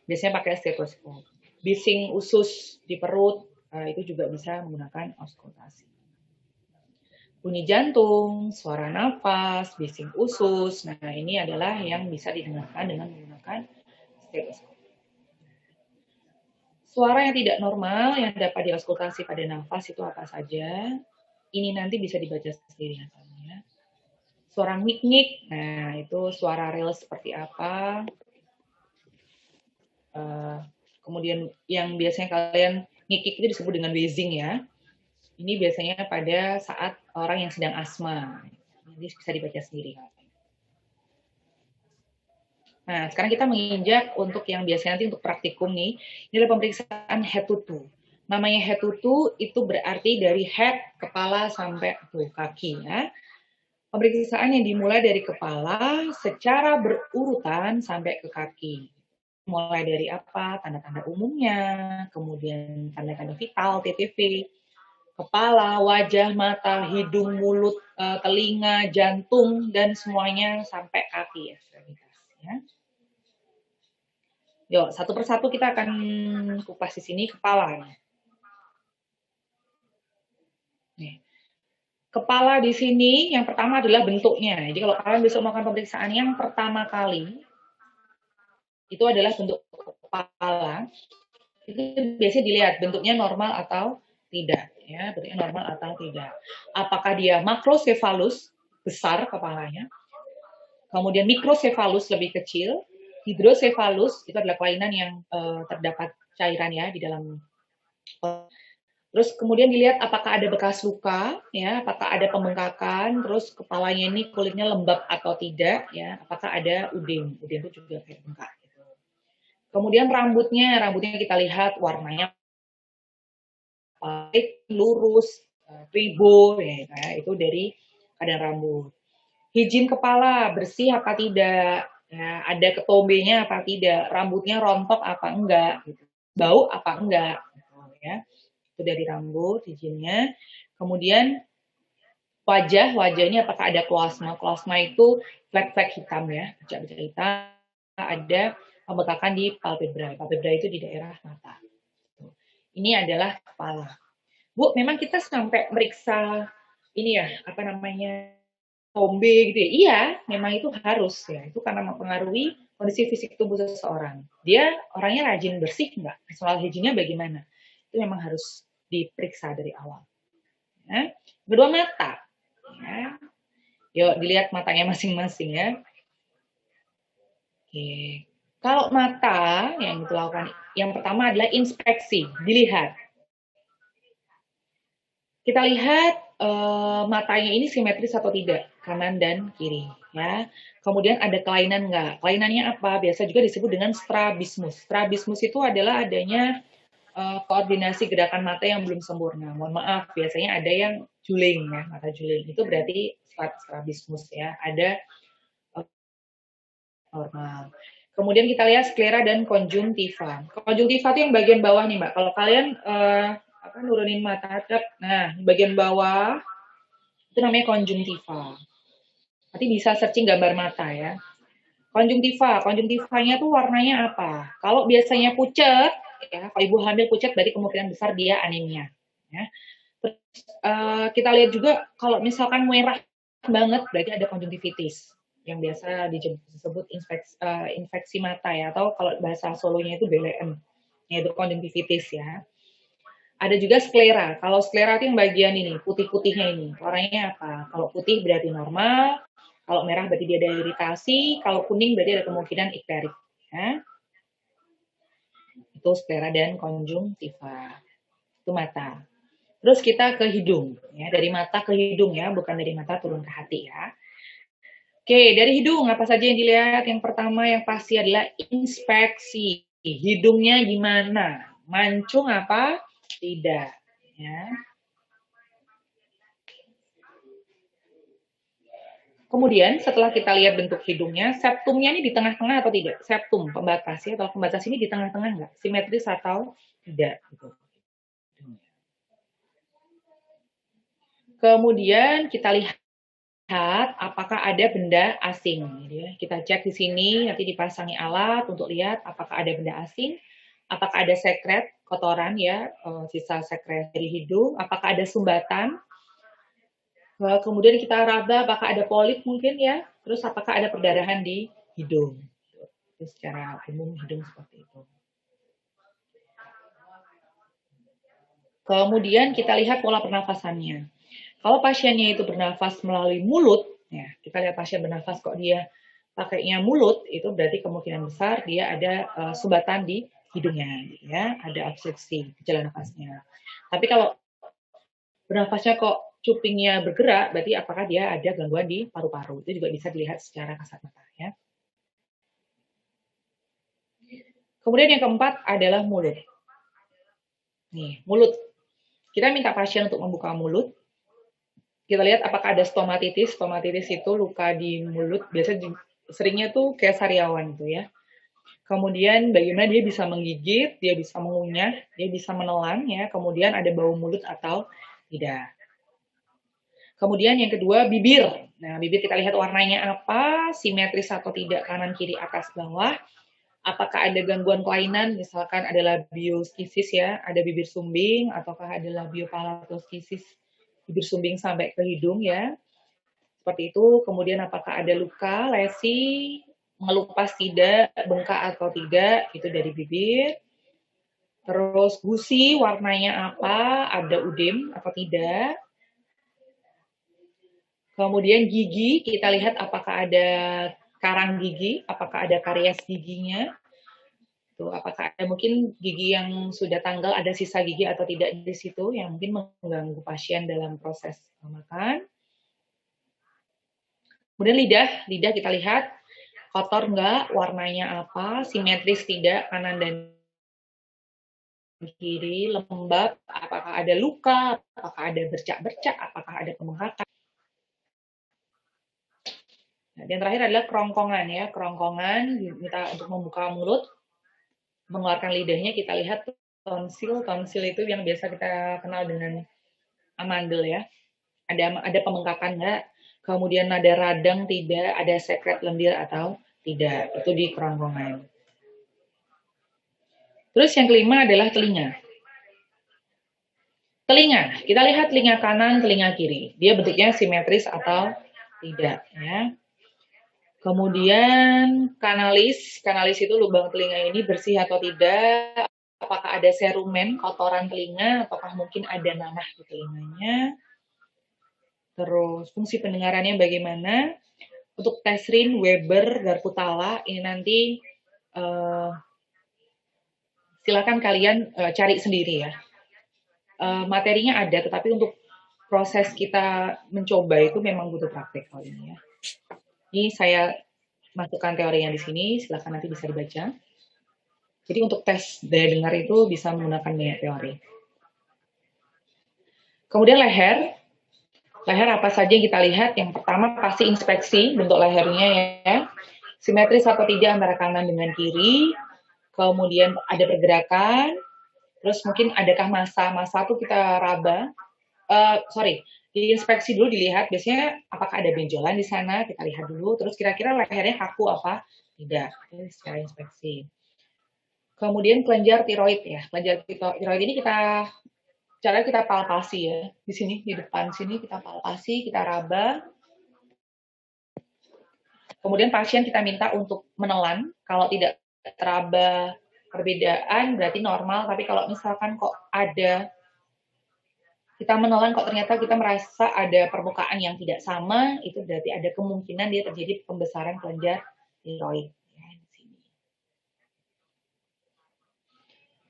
[SPEAKER 1] Biasanya pakai stetoskop. Bising usus di perut, itu juga bisa menggunakan auskultasi. Bunyi jantung, suara nafas, bising usus. Nah, ini adalah yang bisa didengarkan dengan menggunakan stetoskop. Suara yang tidak normal yang dapat diauskultasi pada nafas itu apa saja? Ini nanti bisa dibaca sendiri hasilnya. Suara ngik-ngik, nah itu suara real seperti apa? Kemudian yang biasanya kalian ngik-ngik itu disebut dengan wheezing ya. Ini biasanya pada saat orang yang sedang asma. Jadi bisa dibaca sendiri. Nah, sekarang kita menginjak untuk yang biasanya nanti untuk praktikum nih. Ini adalah pemeriksaan head to toe. Namanya head to toe itu berarti dari head, kepala, sampai tuh kaki ya. Pemeriksaan yang dimulai dari kepala secara berurutan sampai ke kaki. Mulai dari apa? Tanda-tanda umumnya, kemudian tanda-tanda vital, TTV, kepala, wajah, mata, hidung, mulut, telinga, jantung, dan semuanya sampai kaki ekstremitas. Ya. Yuk, satu persatu kita akan kupas di sini kepala. Nih. Kepala di sini yang pertama adalah bentuknya. Jadi kalau kalian besok melakukan pemeriksaan yang pertama kali, itu adalah bentuk kepala. Itu biasanya dilihat bentuknya normal atau tidak, ya, bentuknya normal atau tidak. Apakah dia makrosefalus, besar kepalanya, kemudian mikrosefalus lebih kecil, hidrosefalus itu adalah kelainan yang terdapat cairan ya di dalam. Terus kemudian dilihat apakah ada bekas luka, ya, apakah ada pembengkakan, terus kepalanya ini kulitnya lembab atau tidak, ya, apakah ada udem itu juga kayak bengkak. Kemudian rambutnya kita lihat warnanya lurus, tribo, ya, itu dari keadaan rambut. Hijin kepala bersih apa tidak, ya, ada ketombenya apa tidak, rambutnya rontok apa enggak, gitu. Bau apa enggak, gitu, ya. Itu dari rambut, hijinnya. Kemudian wajahnya apakah ada kloasma. Kloasma itu flek-flek hitam ya, bercak-bercak hitam. Ada pembekakan di palpebra. Palpebra itu di daerah mata. Ini adalah kepala. Bu, memang kita sampai meriksa ini ya, apa namanya, tombe gitu ya. Iya, memang itu harus ya. Itu karena mempengaruhi kondisi fisik tubuh seseorang. Dia orangnya rajin bersih nggak? Soal hygiene-nya bagaimana? Itu memang harus diperiksa dari awal. Ya. Kedua mata. Ya. Yuk dilihat matanya masing-masing ya. Oke. Kalau mata yang dilakukan, yang pertama adalah inspeksi, dilihat. Kita lihat matanya ini simetris atau tidak, kanan dan kiri. Ya. Kemudian ada kelainan nggak? Kelainannya apa? Biasa juga disebut dengan strabismus. Strabismus itu adalah adanya koordinasi gerakan mata yang belum sempurna. Mohon maaf, biasanya ada yang juling ya, mata juling. Itu berarti strabismus ya. Ada normal. Kemudian kita lihat sklera dan konjungtiva. Konjungtiva itu yang bagian bawah nih, Mbak. Kalau kalian nurunin mata, nah bagian bawah itu namanya konjungtiva. Nanti bisa searching gambar mata ya. Konjungtivanya tuh warnanya apa? Kalau biasanya pucat, ya, kalau ibu hamil pucat berarti kemungkinan besar dia anemia. Ya. Terus kita lihat juga kalau misalkan merah banget berarti ada konjungtivitis yang biasa disebut infeksi mata ya, atau kalau bahasa Solonya itu BLM, yaitu konjungtivitis ya. Ada juga sklera. Kalau sklera itu yang bagian ini, putih-putihnya ini. Warnanya apa? Kalau putih berarti normal, kalau merah berarti dia ada iritasi, kalau kuning berarti ada kemungkinan ikterik. Ya. Itu sklera dan konjungtiva. Itu mata. Terus kita ke hidung, ya, dari mata ke hidung ya, bukan dari mata turun ke hati ya. Oke, dari hidung apa saja yang dilihat? Yang pertama yang pasti adalah inspeksi. Hidungnya gimana? Mancung apa? Tidak. Ya. Kemudian setelah kita lihat bentuk hidungnya, septumnya ini di tengah-tengah atau tidak? Septum, pembatas ya, atau pembatas ini di tengah-tengah nggak? Simetris atau tidak? Gitu. Kemudian kita lihat apakah ada benda asing. Kita cek di sini, nanti dipasangi alat untuk lihat apakah ada benda asing, apakah ada sekret, kotoran ya, sisa sekret dari hidung, apakah ada sumbatan. Kemudian kita raba apakah ada polip mungkin ya, terus apakah ada perdarahan di hidung. Itu secara umum hidung seperti itu. Kemudian kita lihat pola pernafasannya. Kalau pasiennya itu bernafas melalui mulut, ya, kita lihat pasien bernafas kok dia pakainya mulut, itu berarti kemungkinan besar dia ada sumbatan di hidungnya, ya, ada obstruksi jalan nafasnya. Tapi kalau bernafasnya kok cupingnya bergerak, berarti apakah dia ada gangguan di paru-paru? Itu juga bisa dilihat secara kasat mata, ya. Kemudian yang keempat adalah mulut. Nih, mulut. Kita minta pasien untuk membuka mulut. Kita lihat apakah ada stomatitis. Stomatitis itu luka di mulut, biasanya seringnya tuh kayak sariawan tuh ya. Kemudian bagaimana dia bisa menggigit, dia bisa mengunyah, dia bisa menelan ya. Kemudian ada bau mulut atau tidak. Kemudian yang kedua bibir. Nah, bibir kita lihat warnanya apa, simetris atau tidak, kanan kiri atas bawah. Apakah ada gangguan kelainan, misalkan ada labioskisis ya, ada bibir sumbing, ataukah ada labiopalatosisis, bibir sumbing sampai ke hidung ya. Seperti itu. Kemudian apakah ada luka, lesi, mengelupas tidak, bengkak atau tidak, itu dari bibir. Terus gusi, warnanya apa, ada udem atau tidak. Kemudian gigi, kita lihat apakah ada karang gigi, apakah ada karies giginya. Tuh, apakah ada mungkin gigi yang sudah tanggal, ada sisa gigi atau tidak di situ yang mungkin mengganggu pasien dalam proses makan. Kemudian lidah kita lihat kotor enggak, warnanya apa, simetris tidak, kanan dan kiri, lembab, apakah ada luka, apakah ada bercak-bercak, apakah ada pembengkakan. Nah, yang terakhir adalah kerongkongan ya, kerongkongan kita untuk membuka mulut, mengeluarkan lidahnya, kita lihat tonsil itu yang biasa kita kenal dengan amandel ya. Ada pembengkakan enggak? Kemudian ada radang tidak, ada sekret lendir atau tidak. Itu di kerongkongan. Terus yang kelima adalah telinga. Telinga, kita lihat telinga kanan, telinga kiri. Dia bentuknya simetris atau tidak ya. Kemudian kanalis itu lubang telinga ini bersih atau tidak, apakah ada serumen, kotoran telinga, ataukah mungkin ada nanah di telinganya. Terus fungsi pendengarannya bagaimana? Untuk tes Rin, Weber, Garputala ini nanti silakan kalian cari sendiri ya. Materinya ada, tetapi untuk proses kita mencoba itu memang butuh praktek kali ini ya. Ini saya masukkan teorinya di sini, silakan nanti bisa dibaca. Jadi untuk tes daya dengar itu bisa menggunakan banyak teori. Kemudian leher. Leher apa saja yang kita lihat? Yang pertama pasti inspeksi bentuk lehernya ya. Simetris atau tidak antara kanan dengan kiri. Kemudian ada pergerakan. Terus mungkin adakah masa tuh kita raba. Diinspeksi dulu, dilihat biasanya apakah ada benjolan di sana, kita lihat dulu. Terus kira-kira lehernya kaku apa? Tidak. Ini secara inspeksi. Kemudian kelenjar tiroid ya. Kelenjar tiroid ini cara kita palpasi ya. Di sini, di depan sini kita palpasi, kita raba. Kemudian pasien kita minta untuk menelan. Kalau tidak teraba perbedaan berarti normal. Tapi kalau misalkan kok ada, kita menelan kok ternyata kita merasa ada permukaan yang tidak sama, itu berarti ada kemungkinan dia terjadi pembesaran kelenjar tiroid.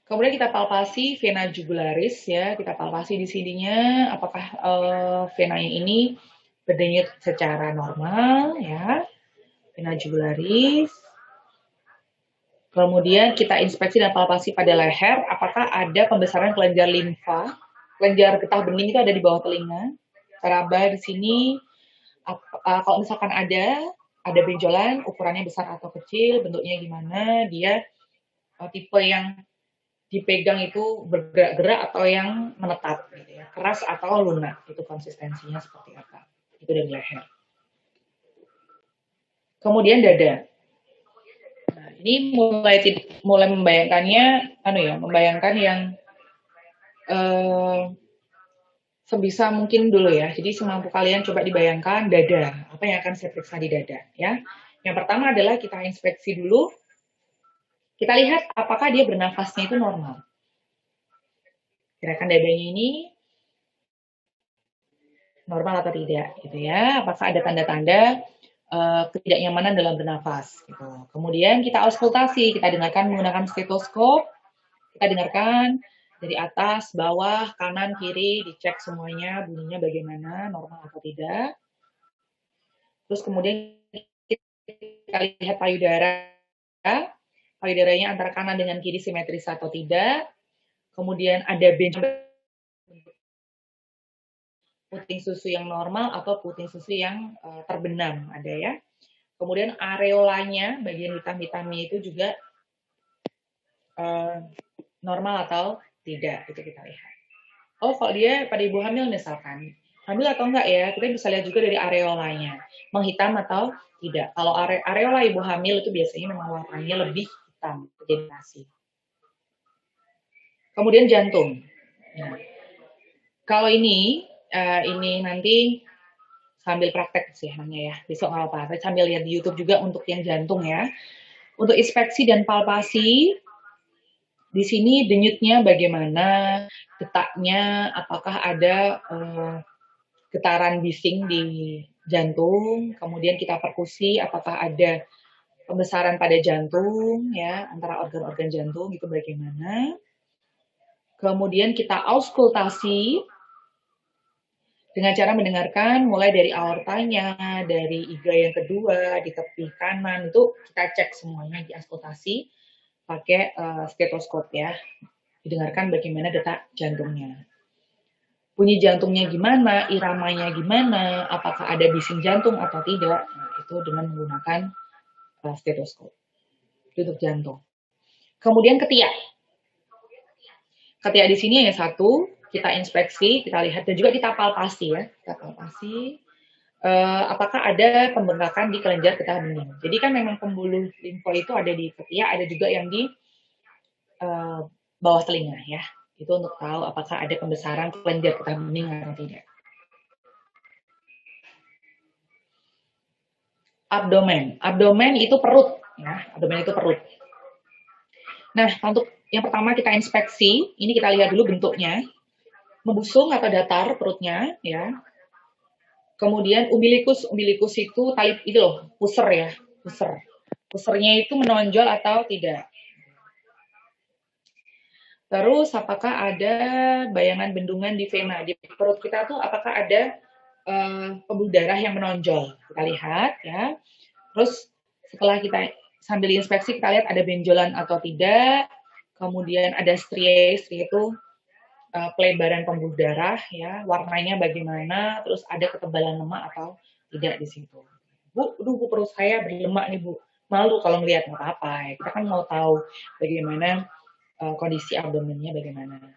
[SPEAKER 1] Kemudian kita palpasi vena jugularis ya, kita palpasi di sininya apakah venanya ini berdenyut secara normal ya, vena jugularis. Kemudian kita inspeksi dan palpasi pada leher, apakah ada pembesaran kelenjar limfa, kelenjar getah bening itu ada di bawah telinga. Raba di sini, kalau misalkan ada benjolan, ukurannya besar atau kecil, bentuknya gimana, dia tipe yang dipegang itu bergerak-gerak atau yang menetap, gitu ya. Keras atau lunak, itu konsistensinya seperti apa. Itu dari leher. Kemudian dada. Nah, ini mulai membayangkannya, membayangkan yang sebisa mungkin dulu ya. Jadi semampu kalian coba dibayangkan dada. Apa yang akan saya periksa di dada, ya. Yang pertama adalah kita inspeksi dulu. Kita lihat apakah dia bernafasnya itu normal. Gerakan dadanya ini normal atau tidak, gitu ya. Apakah ada tanda-tanda ketidaknyamanan dalam bernafas, gitu. Kemudian kita auskultasi, kita dengarkan menggunakan stetoskop, kita dengarkan dari atas, bawah, kanan, kiri, dicek semuanya bunyinya bagaimana, normal atau tidak. Terus kemudian kita lihat payudara, payudaranya antara kanan dengan kiri simetris atau tidak. Kemudian ada bench puting susu yang normal atau puting susu yang terbenam, ada ya. Kemudian areolanya, bagian hitam-hitamnya itu juga normal atau tidak, itu kita lihat. Oh, kalau dia pada ibu hamil misalkan, hamil atau enggak ya, kita bisa lihat juga dari areolanya, menghitam atau tidak. Kalau areola ibu hamil itu biasanya memang warnanya lebih hitam, vegetasi. Kemudian jantung. Nah, kalau ini nanti sambil praktek sih namanya ya, besok nggak apa-apa. Sambil lihat di YouTube juga untuk yang jantung ya. Untuk inspeksi dan palpasi, di sini denyutnya bagaimana, detaknya, apakah ada getaran bising di jantung, kemudian kita perkusi, apakah ada pembesaran pada jantung, ya, antara organ-organ jantung, itu bagaimana. Kemudian kita auskultasi dengan cara mendengarkan mulai dari aortanya, dari iga yang kedua, di tepi kanan, itu kita cek semuanya di auskultasi pakai stetoskop ya. Didengarkan bagaimana detak jantungnya. Bunyi jantungnya gimana, iramanya gimana, apakah ada bising jantung atau tidak, nah, itu dengan menggunakan stetoskop. Itu untuk jantung. Kemudian ketiak. Ketiak di sini hanya satu, kita inspeksi, kita lihat, dan juga kita palpasi ya. Kita palpasi, apakah ada pembengkakan di kelenjar getah bening. Jadi kan memang pembuluh limfa itu ada di ketiak, ada juga yang di bawah telinga ya. Itu untuk tahu apakah ada pembesaran kelenjar getah bening atau tidak. Abdomen itu perut ya, abdomen itu perut. Nah, untuk yang pertama kita inspeksi, ini kita lihat dulu bentuknya, membusung atau datar perutnya ya. Kemudian umbilikus itu tali itu loh, pusar ya, pusar. Pusarnya itu menonjol atau tidak. Terus apakah ada bayangan bendungan di vena di perut kita tuh apakah ada pembuluh darah yang menonjol? Kita lihat ya. Terus setelah kita sambil inspeksi kita lihat ada benjolan atau tidak. Kemudian ada strie itu pelebaran pembuluh darah ya, warnanya bagaimana, terus ada ketebalan lemak atau tidak di situ. Bu, perut saya berlemak nih Bu. Malu kalau melihat nggak apa-apa ya. Kita kan mau tahu bagaimana kondisi abdomennya bagaimana.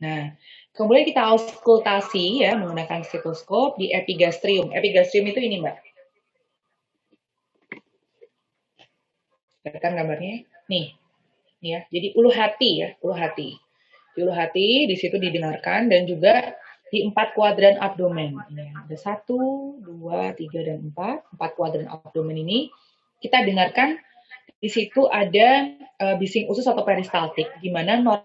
[SPEAKER 1] Nah, kemudian kita auskultasi ya menggunakan stetoskop di epigastrium. Epigastrium itu ini Mbak. Lihat kan gambarnya? Nih ya. Jadi ulu hati ya, ulu hati. Di ulu hati di situ didengarkan dan juga di 4 kuadran abdomen. Ini ada 1, 2, 3 dan 4. 4 kuadran abdomen ini kita dengarkan di situ ada bising usus atau peristaltik di mana normal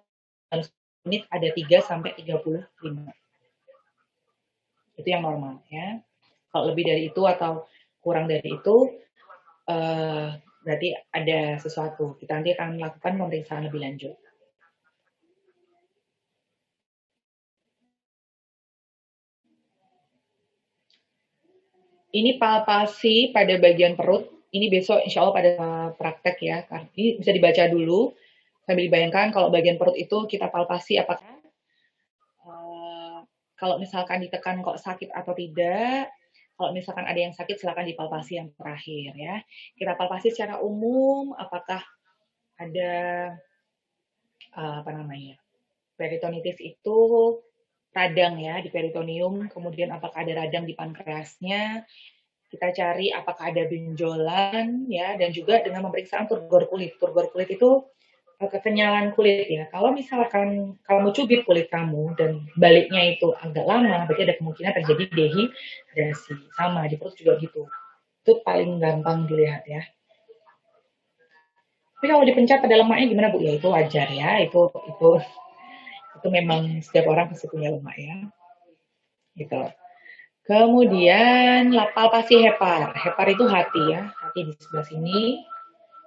[SPEAKER 1] menit ada 3 sampai 35. Itu yang normal ya. Kalau lebih dari itu atau kurang dari itu berarti ada sesuatu. Kita nanti akan melakukan pemeriksaan lebih lanjut. Ini palpasi pada bagian perut. Ini besok insya Allah pada praktek ya. Ini bisa dibaca dulu. Sambil dibayangkan kalau bagian perut itu kita palpasi apakah kalau misalkan ditekan kok sakit atau tidak. Kalau misalkan ada yang sakit silakan dipalpasi yang terakhir ya. Kita palpasi secara umum apakah ada peritonitis itu radang ya di peritoneum, kemudian apakah ada radang di pankreasnya, kita cari apakah ada benjolan ya, dan juga dengan pemeriksaan turgor kulit. Turgor kulit itu kekenyalan kulit ya. Kalau misalkan kamu cubit kulit kamu dan baliknya itu agak lama, berarti ada kemungkinan terjadi dehidrasi. Sama di perut juga gitu. Itu paling gampang dilihat ya. Tapi kalau dipencet pada lemaknya gimana Bu? Ya itu wajar ya. Itu memang setiap orang pasti punya lemak ya. Gitu. Kemudian palpasi hepar. Hepar itu hati ya. Hati di sebelah sini.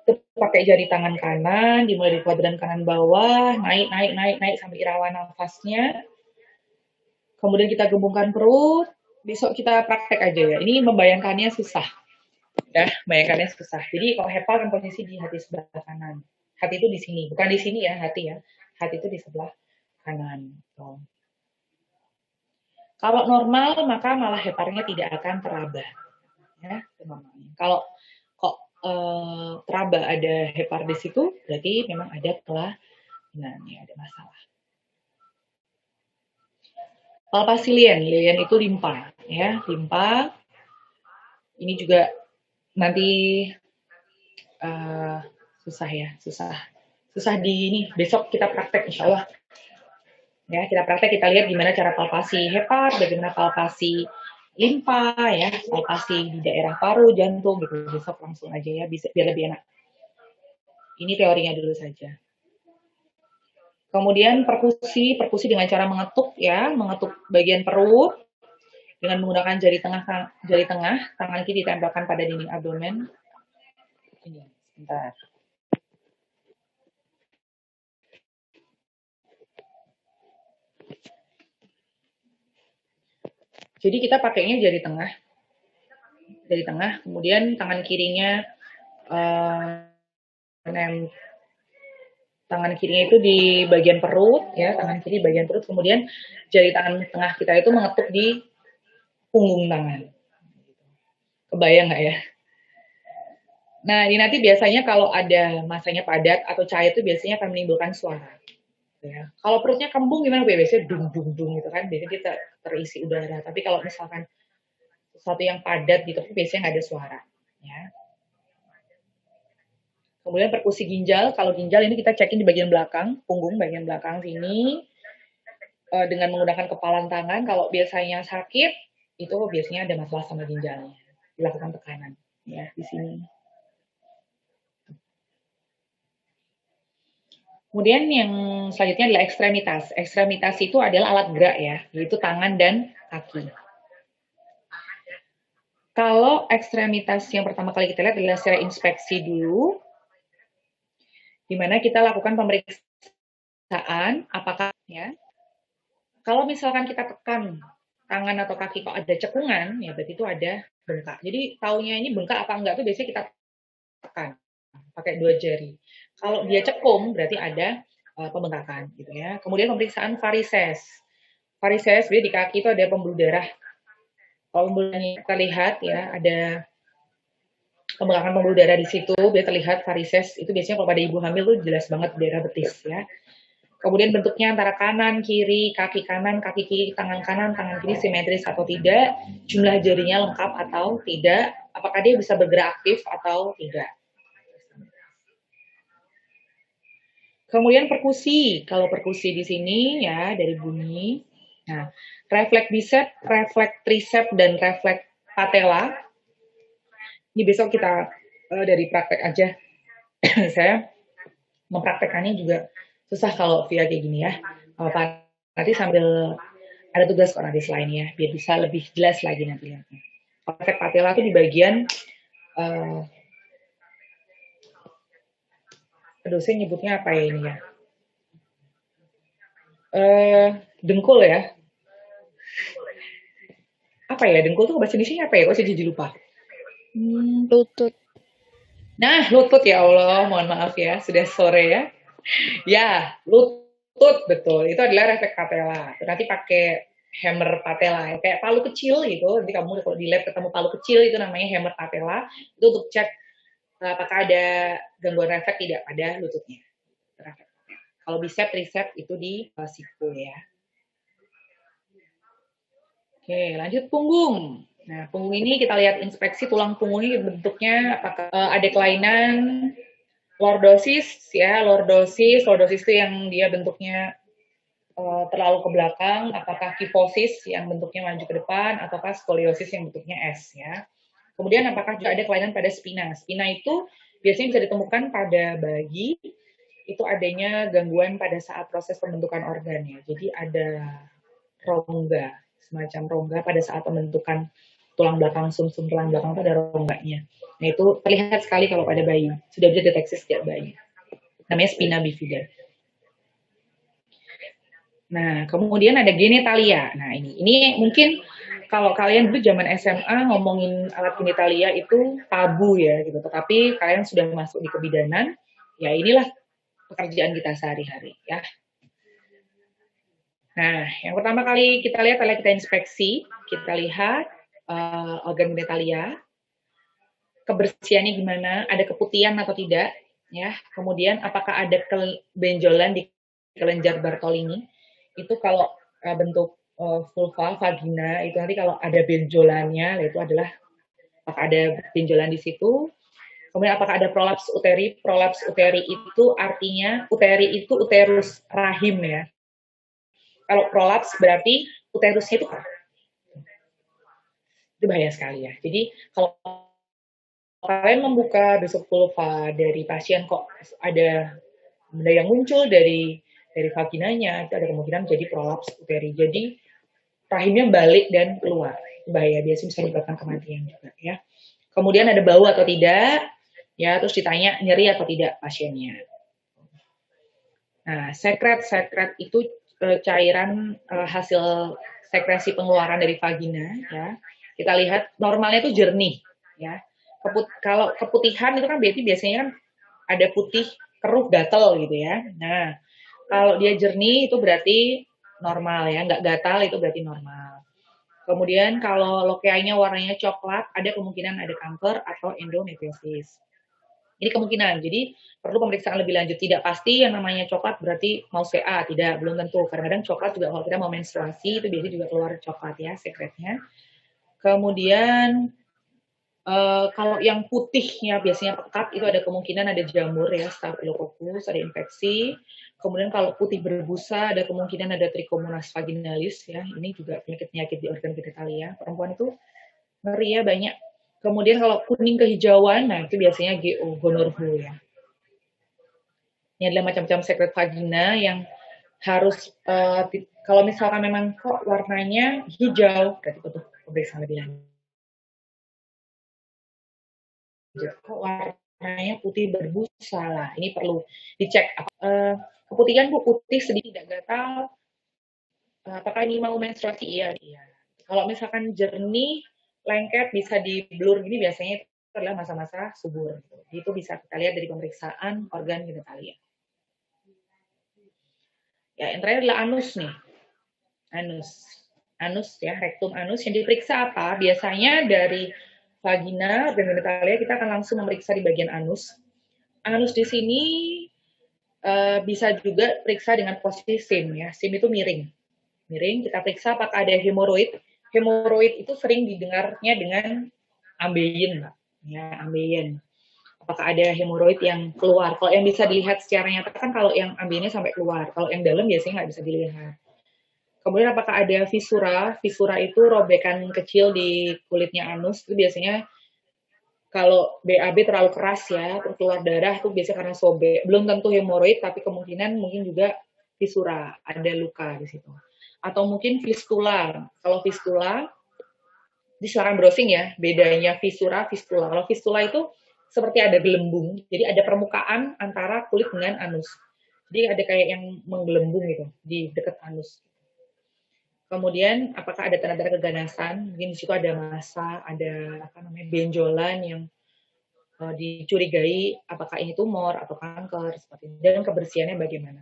[SPEAKER 1] Itu pakai jari tangan kanan, dimulai dari kuadran kanan bawah, naik sampai irama nafasnya. Kemudian kita gembungkan perut. Besok kita praktek aja ya. Ini membayangkannya susah. Ya, membayangkannya susah. Jadi kalau hepar kan posisi di hati sebelah kanan. Hati itu di sini, bukan di sini ya, hati ya. Hati itu di sebelah kanan. Tuh. Kalau normal maka malah heparnya tidak akan teraba. Ya, normalnya. Kalau kok teraba ada hepar di situ, berarti memang ada kelainan, ya, ada masalah. Palpasi lien itu limpa, ya, limpa. Ini juga nanti susah ya, susah di ini. Besok kita praktek, insya Allah. Ya, kita praktek, kita lihat gimana cara palpasi hepar, bagaimana palpasi limpa, ya, palpasi di daerah paru, jantung, gitu. Besok langsung aja ya, biar lebih enak. Ini teorinya dulu saja. Kemudian perkusi dengan cara mengetuk ya, mengetuk bagian perut dengan menggunakan jari tengah, tangan kiri ditempelkan pada dinding abdomen. Ini, sebentar. Jadi kita pakainya jari tengah, kemudian tangan kirinya tangan kirinya itu di bagian perut, ya, tangan kiri bagian perut, kemudian jari tangan tengah kita itu mengetuk di punggung tangan. Kebayang nggak ya? Nah, ini nanti biasanya kalau ada masanya padat atau cair itu biasanya akan menimbulkan suara. Ya. Kalau perutnya kembung gimana? Biasanya dung gitu kan, biasanya kita terisi udara. Tapi kalau misalkan sesuatu yang padat gitu, biasanya nggak ada suara. Ya. Kemudian perkusi ginjal, kalau ginjal ini kita cekin di bagian belakang, punggung bagian belakang sini, dengan menggunakan kepalan tangan. Kalau biasanya sakit, itu biasanya ada masalah sama ginjalnya. Dilakukan tekanan, ya, di sini. Kemudian yang selanjutnya adalah ekstremitas. Ekstremitas itu adalah alat gerak ya, yaitu tangan dan kaki. Kalau ekstremitas yang pertama kali kita lihat adalah secara inspeksi dulu, di mana kita lakukan pemeriksaan apakah ya. Kalau misalkan kita tekan tangan atau kaki kok ada cekungan, ya berarti itu ada bengkak. Jadi taunya ini bengkak apa enggak tuh biasanya kita tekan pakai 2 jari. Kalau dia cekung berarti ada pembengkakan gitu ya. Kemudian pemeriksaan varises. Varises jadi di kaki itu ada pembuluh darah. Kalau pembuluh darahnya kita lihat ya ada pembengkakan pembuluh darah di situ, biar terlihat varises. Itu biasanya kalau pada ibu hamil tuh jelas banget daerah betis ya. Kemudian bentuknya antara kanan, kiri, kaki kanan, kaki kiri, tangan kanan, tangan kiri simetris atau tidak, jumlah jarinya lengkap atau tidak, apakah dia bisa bergerak aktif atau tidak. Kemudian perkusi, kalau perkusi di sini ya dari bunyi. Nah, refleks bicep, refleks tricep dan refleks patella. Ini besok kita dari praktek aja. Saya mempraktekannya juga susah kalau via kayak gini ya. Nanti sambil ada tugas kok nanti selainnya, biar bisa lebih jelas lagi nanti lihatnya. Refleks patella itu di bagian aduh saya nyebutnya apa ya ini ya, dengkul ya, apa ya dengkul tuh bahasa Indonesia apa ya, kok saya jadi lupa.
[SPEAKER 3] Lutut.
[SPEAKER 1] Nah lutut, ya Allah mohon maaf ya sudah sore ya. Ya lutut betul, itu adalah refleks patella. Nanti pakai hammer patella ya, kayak palu kecil gitu. Nanti kamu kalau di lab ketemu palu kecil itu namanya hammer patella, itu untuk cek apakah ada gangguan refleks tidak pada lututnya. Kalau bicep, tricep itu di siku ya. Oke, lanjut punggung. Nah, punggung ini kita lihat inspeksi tulang punggung ini bentuknya apakah ada kelainan, lordosis ya, lordosis itu yang dia bentuknya terlalu ke belakang, apakah kifosis yang bentuknya maju ke depan, ataukah skoliosis yang bentuknya S ya. Kemudian apakah juga ada kelainan pada spina. Spina itu biasanya bisa ditemukan pada bayi, itu adanya gangguan pada saat proses pembentukan organ ya. Jadi ada rongga, semacam rongga pada saat pembentukan tulang belakang, sumsum tulang belakang itu ada rongganya. Nah itu terlihat sekali kalau pada bayi, sudah bisa deteksi sejak bayi. Namanya spina bifida. Nah kemudian ada genitalia. Nah ini mungkin kalau kalian dulu zaman SMA ngomongin alat genitalia itu tabu ya gitu. Tetapi kalian sudah masuk di kebidanan, ya inilah pekerjaan kita sehari-hari ya. Nah, yang pertama kali kita lihat adalah kita inspeksi, kita lihat organ genitalia, kebersihannya gimana, ada keputihan atau tidak, ya. Kemudian apakah ada benjolan di kelenjar Bartolini? Itu kalau bentuk vulva, vagina, itu nanti kalau ada benjolannya, itu adalah apakah ada benjolan di situ. Kemudian apakah ada prolaps uteri? Prolaps uteri itu artinya uteri itu uterus rahim ya. Kalau prolaps berarti uterusnya itu bahaya sekali ya. Jadi kalau kalian membuka besok vulva dari pasien kok ada benda yang muncul dari vaginanya, itu ada kemungkinan jadi prolaps uteri. Jadi rahimnya balik dan keluar. Bahaya, biasanya bisa menyebabkan kematian juga ya. Kemudian ada bau atau tidak, ya terus ditanya nyeri atau tidak pasiennya. Nah, sekret itu cairan hasil sekresi pengeluaran dari vagina ya. Kita lihat normalnya itu jernih ya. Kalau keputihan itu kan berarti biasanya kan ada putih, keruh, gatal gitu ya. Nah, kalau dia jernih itu berarti normal ya, nggak gatal itu berarti normal. Kemudian kalau lokeanya warnanya coklat, ada kemungkinan ada kanker atau endometriosis. Ini kemungkinan, jadi perlu pemeriksaan lebih lanjut. Tidak pasti yang namanya coklat berarti mau CA, tidak, belum tentu. Kadang-kadang coklat juga kalau kita mau menstruasi, itu biasanya juga keluar coklat ya, sekretnya. Kemudian, kalau yang putihnya biasanya pekat, itu ada kemungkinan ada jamur ya, Staphylococcus, ada infeksi. Kemudian kalau putih berbusa, ada kemungkinan ada Trichomonas vaginalis ya, ini juga penyakit-penyakit di organ genitalia. Perempuan itu ngeri ya banyak. Kemudian kalau kuning kehijauan, nah itu biasanya GO, gonorrhea ya. Ini adalah macam-macam sekret vagina yang harus, kalau misalkan memang kok warnanya hijau, berarti butuh pemeriksaan lebih lanjut. kok warnanya putih berbusa lah. Ini perlu dicek. Keputihan Bu, putih sedikit tidak gatal. Apakah ini mau menstruasi? Iya, iya. Kalau misalkan jernih, lengket, bisa di blur gini, biasanya itu adalah masa-masa subur. Itu bisa kita lihat dari pemeriksaan organ genitalia. Ya, yang terakhir adalah anus nih. Anus ya, rektum anus. Yang diperiksa apa? Biasanya dari vagina, organ genitalia, kita akan langsung memeriksa di bagian anus. Anus di sini bisa juga periksa dengan posisi SIM ya. SIM itu miring. Kita periksa apakah ada hemoroid. Hemoroid itu sering didengarnya dengan ambeien, Mbak. Ya, ambeien. Apakah ada hemoroid yang keluar? Kalau yang bisa dilihat secara nyata kan kalau yang ambeiennya sampai keluar. Kalau yang dalam biasanya nggak bisa dilihat. Kemudian apakah ada fisura? Fisura itu robekan kecil di kulitnya anus. Itu biasanya kalau BAB terlalu keras ya, terus keluar darah itu biasanya karena sobek. Belum tentu hemoroid, tapi kemungkinan mungkin juga fisura, ada luka di situ. Atau mungkin fistula. Kalau fistula, di silakan browsing ya, bedanya fisura, fistula. Kalau fistula itu seperti ada gelembung, jadi ada permukaan antara kulit dengan anus. Jadi ada kayak yang menggelembung gitu di dekat anus. Kemudian apakah ada tanda-tanda keganasan? Mungkin di situ ada massa, ada benjolan yang dicurigai apakah ini tumor atau kanker seperti ini. Dan kebersihannya bagaimana?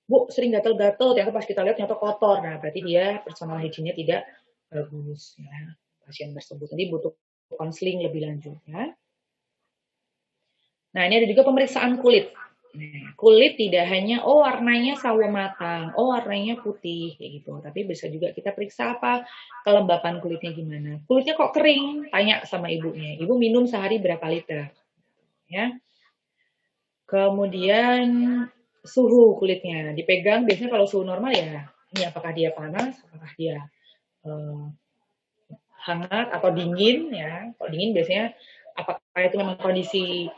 [SPEAKER 1] Bu, sering gatal-gatal, ternyata pas kita lihat ternyata kotor. Nah, berarti dia personal hygiene-nya tidak bagus ya, pasien tersebut. Nanti butuh konseling lebih lanjut ya. Nah, ini ada juga pemeriksaan kulit. Nah, kulit tidak hanya warnanya sawo matang, warnanya putih kayak gitu, tapi bisa juga kita periksa apa kelembapan kulitnya gimana. Kulitnya kok kering? Tanya sama ibunya. Ibu minum sehari berapa liter? Ya. Kemudian suhu kulitnya dipegang, biasanya kalau suhu normal ya, ini apakah dia panas, apakah dia hangat atau dingin ya. Kalau dingin biasanya apakah itu memang kondisi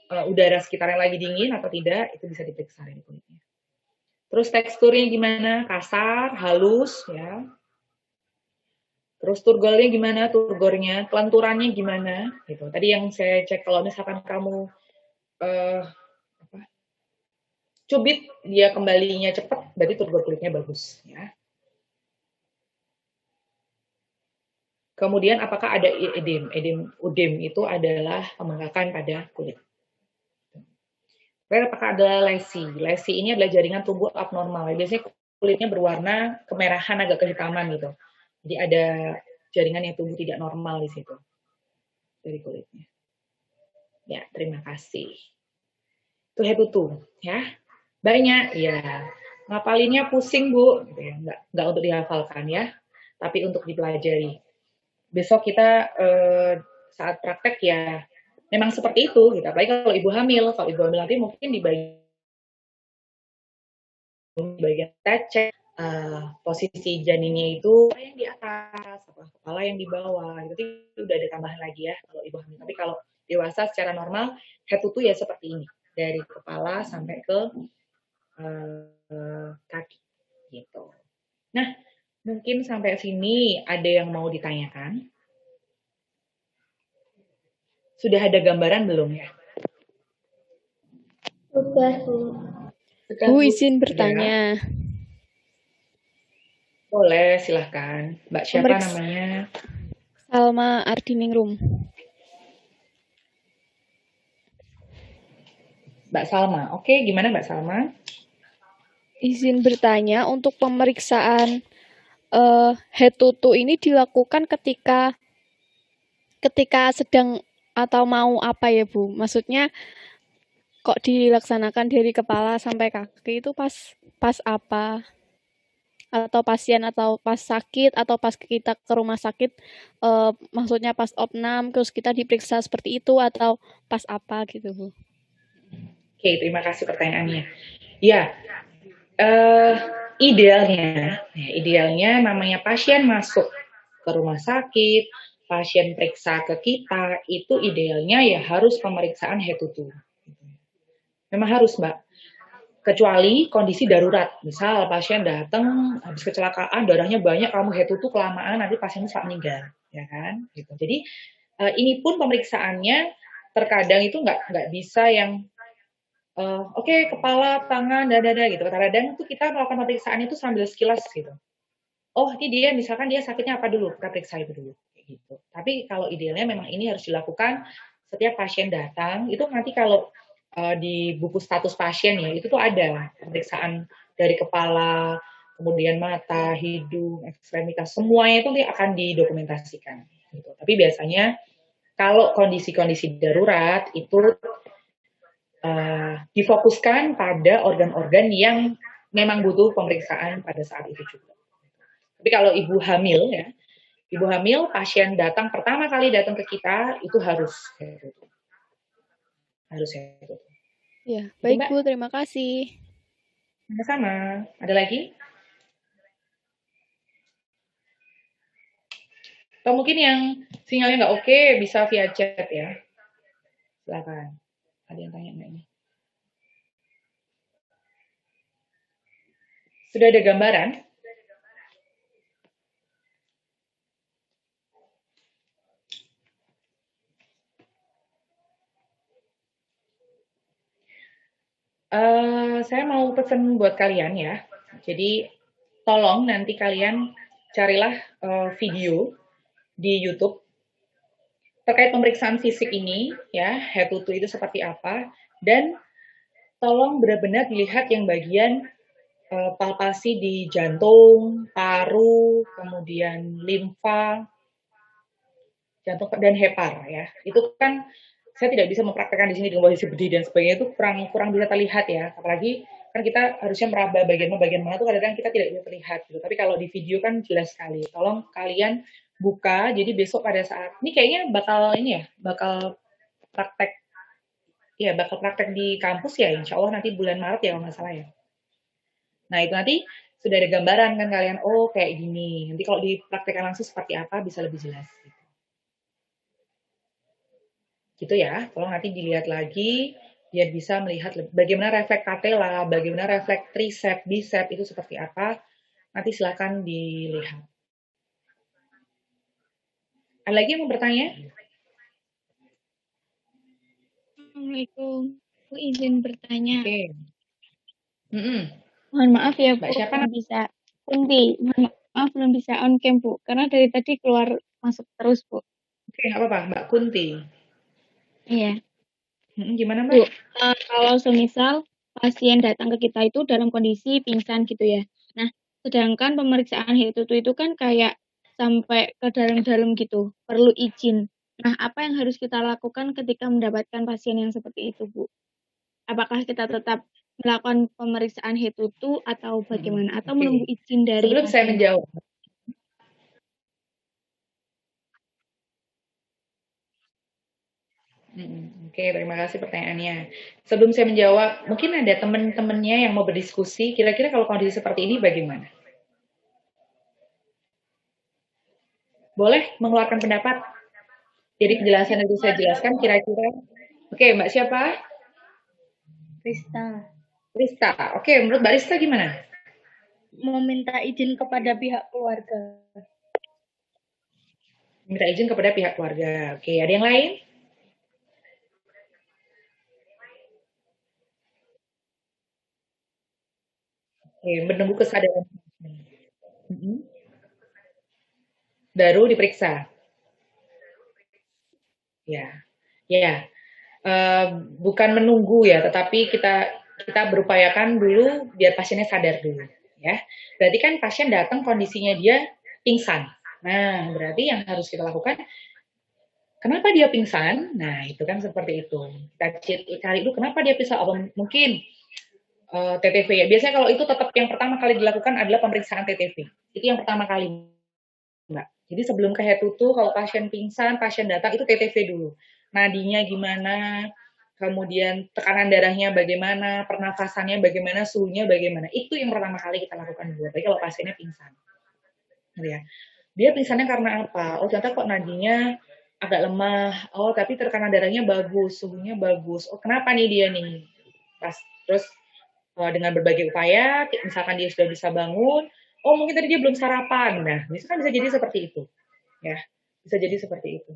[SPEAKER 1] udara sekitarnya lagi dingin atau tidak, itu bisa diperiksa di kulitnya. Terus teksturnya gimana? Kasar, halus ya. Terus turgornya gimana? Turgornya, kelenturannya gimana? Gitu. Tadi yang saya cek kalau misalkan kamu cubit dia kembalinya cepat, berarti turgor kulitnya bagus ya. Kemudian apakah ada edem? Udem itu adalah pembengkakan pada kulit. Kemudian apakah ada lesi? Lesi ini adalah jaringan tubuh abnormal. Biasanya kulitnya berwarna kemerahan agak kehitaman gitu. Jadi ada jaringan yang tumbuh tidak normal di situ dari kulitnya. Ya, terima kasih. Itu hetutu ya. Banyak ya. Ngapalinnya pusing, Bu. Gitu ya. Nggak untuk dihafalkan ya, tapi untuk dipelajari. Besok kita saat praktek ya memang seperti itu gitu. Apalagi kalau ibu hamil nanti mungkin di bagian kita cek posisi janinnya itu yang di atas, kepala yang di bawah. Itu udah ada tambahan lagi ya kalau ibu hamil. Tapi kalau dewasa secara normal head to toe ya seperti ini, dari kepala sampai ke kaki gitu. Nah, mungkin sampai sini ada yang mau ditanyakan? Sudah ada gambaran belum ya?
[SPEAKER 4] Sudah, Bu.
[SPEAKER 3] Bu, izin bertanya.
[SPEAKER 1] Boleh, silahkan. Mbak siapa namanya?
[SPEAKER 3] Salma Ardiningrum.
[SPEAKER 1] Mbak Salma. Oke, gimana Mbak Salma?
[SPEAKER 3] Izin bertanya, untuk pemeriksaan head to toe ini dilakukan ketika sedang atau mau apa ya, Bu? Maksudnya kok dilaksanakan dari kepala sampai kaki itu pas apa? Atau pasien atau pas sakit atau pas kita ke rumah sakit, maksudnya pas opnam terus kita diperiksa seperti itu atau pas apa gitu, Bu?
[SPEAKER 1] Oke, terima kasih pertanyaannya. Ya, idealnya namanya pasien masuk ke rumah sakit, pasien periksa ke kita, itu idealnya ya harus pemeriksaan head to toe. Memang harus, Mbak. Kecuali kondisi darurat. Misal pasien datang habis kecelakaan, darahnya banyak, kamu head to toe kelamaan, nanti pasien bisa meninggal, ya kan? Gitu. Jadi Ini pun pemeriksaannya terkadang itu nggak bisa yang oke, kepala, tangan, dada gitu. Kadang-kadang tuh kita melakukan pemeriksaan itu sambil sekilas gitu. Oh, ini dia misalkan dia sakitnya apa dulu, kita periksa itu dulu kayak gitu. Tapi kalau idealnya memang ini harus dilakukan setiap pasien datang. Itu nanti kalau di buku status pasien ya, itu tuh ada pemeriksaan dari kepala, kemudian mata, hidung, ekstremitas, semuanya itu akan didokumentasikan gitu. Tapi biasanya kalau kondisi-kondisi darurat itu difokuskan pada organ-organ yang memang butuh pemeriksaan pada saat itu juga. Tapi kalau ibu hamil ya, ibu hamil pasien datang pertama kali datang ke kita itu harus itu.
[SPEAKER 3] Ya,
[SPEAKER 1] Itu,
[SPEAKER 3] baik
[SPEAKER 1] Mbak.
[SPEAKER 3] Bu, terima kasih.
[SPEAKER 1] Sama-sama. Ada lagi? Atau mungkin yang sinyalnya nggak oke bisa via chat ya. Silakan. Ada yang tanya nggak ini? Sudah ada gambaran? Saya mau pesan buat kalian ya. Jadi tolong nanti kalian carilah video di YouTube terkait pemeriksaan fisik ini ya, head to toe itu seperti apa, dan tolong benar-benar dilihat yang bagian palpasi di jantung, paru, kemudian limfa, jantung dan hepar ya. Itu kan saya tidak bisa mempraktekkan di sini dengan posisi berdiri dan sebagainya itu kurang bisa terlihat ya. Apalagi kan kita harusnya meraba bagian mana tuh kadang-kadang kita tidak bisa terlihat gitu. Tapi kalau di video kan jelas sekali. Tolong kalian buka. Jadi besok pada saat ini kayaknya bakal praktek bakal praktek di kampus ya. Insya Allah nanti bulan Maret ya kalau nggak salah ya. Nah itu nanti sudah ada gambaran kan kalian. Oh kayak gini. Nanti kalau dipraktekkan langsung seperti apa bisa lebih jelas. Gitu ya, tolong nanti dilihat lagi biar bisa melihat bagaimana refleks patella, bagaimana refleks tricep, bicep itu seperti apa. Nanti silakan dilihat. Ada lagi yang mau bertanya?
[SPEAKER 4] Assalamualaikum. Aku izin bertanya.
[SPEAKER 1] Oke.
[SPEAKER 4] Mohon maaf ya,
[SPEAKER 1] Mbak
[SPEAKER 4] Bu,
[SPEAKER 1] siapa?
[SPEAKER 4] belum bisa. Kunti, mohon maaf belum bisa on cam, Bu. Karena dari tadi keluar masuk terus, Bu.
[SPEAKER 1] Oke, nggak apa-apa, Mbak Kunti.
[SPEAKER 4] Iya.
[SPEAKER 1] Gimana,
[SPEAKER 4] Bu,
[SPEAKER 1] Mbak?
[SPEAKER 4] kalau semisal pasien datang ke kita itu dalam kondisi pingsan gitu ya. Nah, sedangkan pemeriksaan HER2 itu kan kayak sampai ke dalam-dalam gitu, perlu izin. Nah, apa yang harus kita lakukan ketika mendapatkan pasien yang seperti itu, Bu? Apakah kita tetap melakukan pemeriksaan HER2 atau bagaimana? Atau
[SPEAKER 1] Oke.
[SPEAKER 4] menunggu izin dari
[SPEAKER 1] Sebelum saya
[SPEAKER 4] pasien?
[SPEAKER 1] menjawab, Oke, terima kasih pertanyaannya. Sebelum saya menjawab, mungkin ada teman-temannya yang mau berdiskusi. Kira-kira kalau kondisi seperti ini bagaimana? Boleh mengeluarkan pendapat? Jadi penjelasan yang saya jelaskan kira-kira. Oke, Mbak siapa?
[SPEAKER 4] Rista,
[SPEAKER 1] Rista. Oke, menurut Mbak Rista gimana?
[SPEAKER 4] meminta izin kepada pihak keluarga.
[SPEAKER 1] Minta izin kepada pihak keluarga. Oke, ada yang lain? Oke, menunggu kesadaran. Baru diperiksa. Ya, ya. Bukan menunggu ya, tetapi kita berupayakan dulu biar pasiennya sadar dulu. Ya, berarti kan pasien datang kondisinya dia pingsan. Nah, berarti yang harus kita lakukan, kenapa dia pingsan? Nah, itu kan seperti itu. Kita cari dulu kenapa dia pingsan. Apa mungkin TTV ya. Biasanya kalau itu tetap yang pertama kali dilakukan adalah pemeriksaan TTV. Itu yang pertama kali, Mbak. Jadi sebelum ke head to toe, kalau pasien pingsan, pasien datang itu TTV dulu. Nadinya gimana, kemudian tekanan darahnya bagaimana, pernafasannya bagaimana, suhunya bagaimana. Itu yang pertama kali kita lakukan dulu. Tapi kalau pasiennya pingsan. Ya. Dia pingsannya karena apa? Oh, ternyata kok nadinya agak lemah. Oh, tapi tekanan darahnya bagus, suhunya bagus. Oh, kenapa nih dia nih? Terus dengan berbagai upaya, misalkan dia sudah bisa bangun, oh mungkin tadi dia belum sarapan. Nah, bisa kan bisa jadi seperti itu. Ya, bisa jadi seperti itu.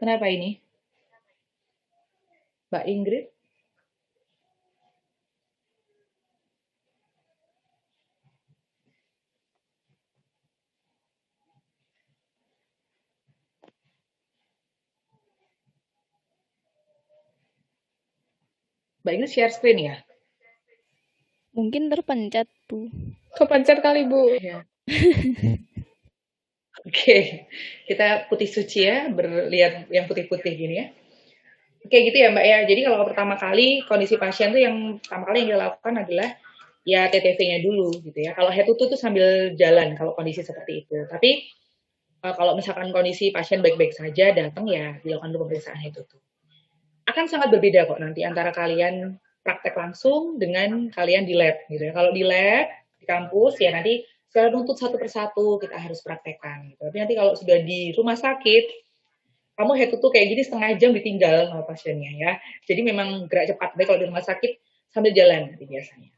[SPEAKER 1] Kenapa ini? Mbak Ingrid? Mbak Ingrid share screen ya?
[SPEAKER 3] Mungkin terpencet, Bu.
[SPEAKER 2] Kepencet kali, Bu.
[SPEAKER 1] Ya. Oke, kita putih suci ya, berlihat yang putih-putih gini ya. Oke gitu ya Mbak ya. Jadi kalau pertama kali kondisi pasien tuh yang pertama kali yang dilakukan adalah ya TTV-nya dulu gitu ya. Kalau head to toe tuh sambil jalan kalau kondisi seperti itu. Tapi kalau misalkan kondisi pasien baik-baik saja datang ya dilakukan dulu pemeriksaan head to toe. Akan sangat berbeda kok nanti antara kalian praktek langsung dengan kalian di lab gitu ya. Kalau di lab di kampus ya nanti secara nuntut satu persatu kita harus praktekkan gitu. Tapi nanti kalau sudah di rumah sakit kamu head to toe kayak gini setengah jam ditinggal sama pasiennya ya. Jadi memang gerak cepat deh kalau di rumah sakit sambil jalan nanti biasanya.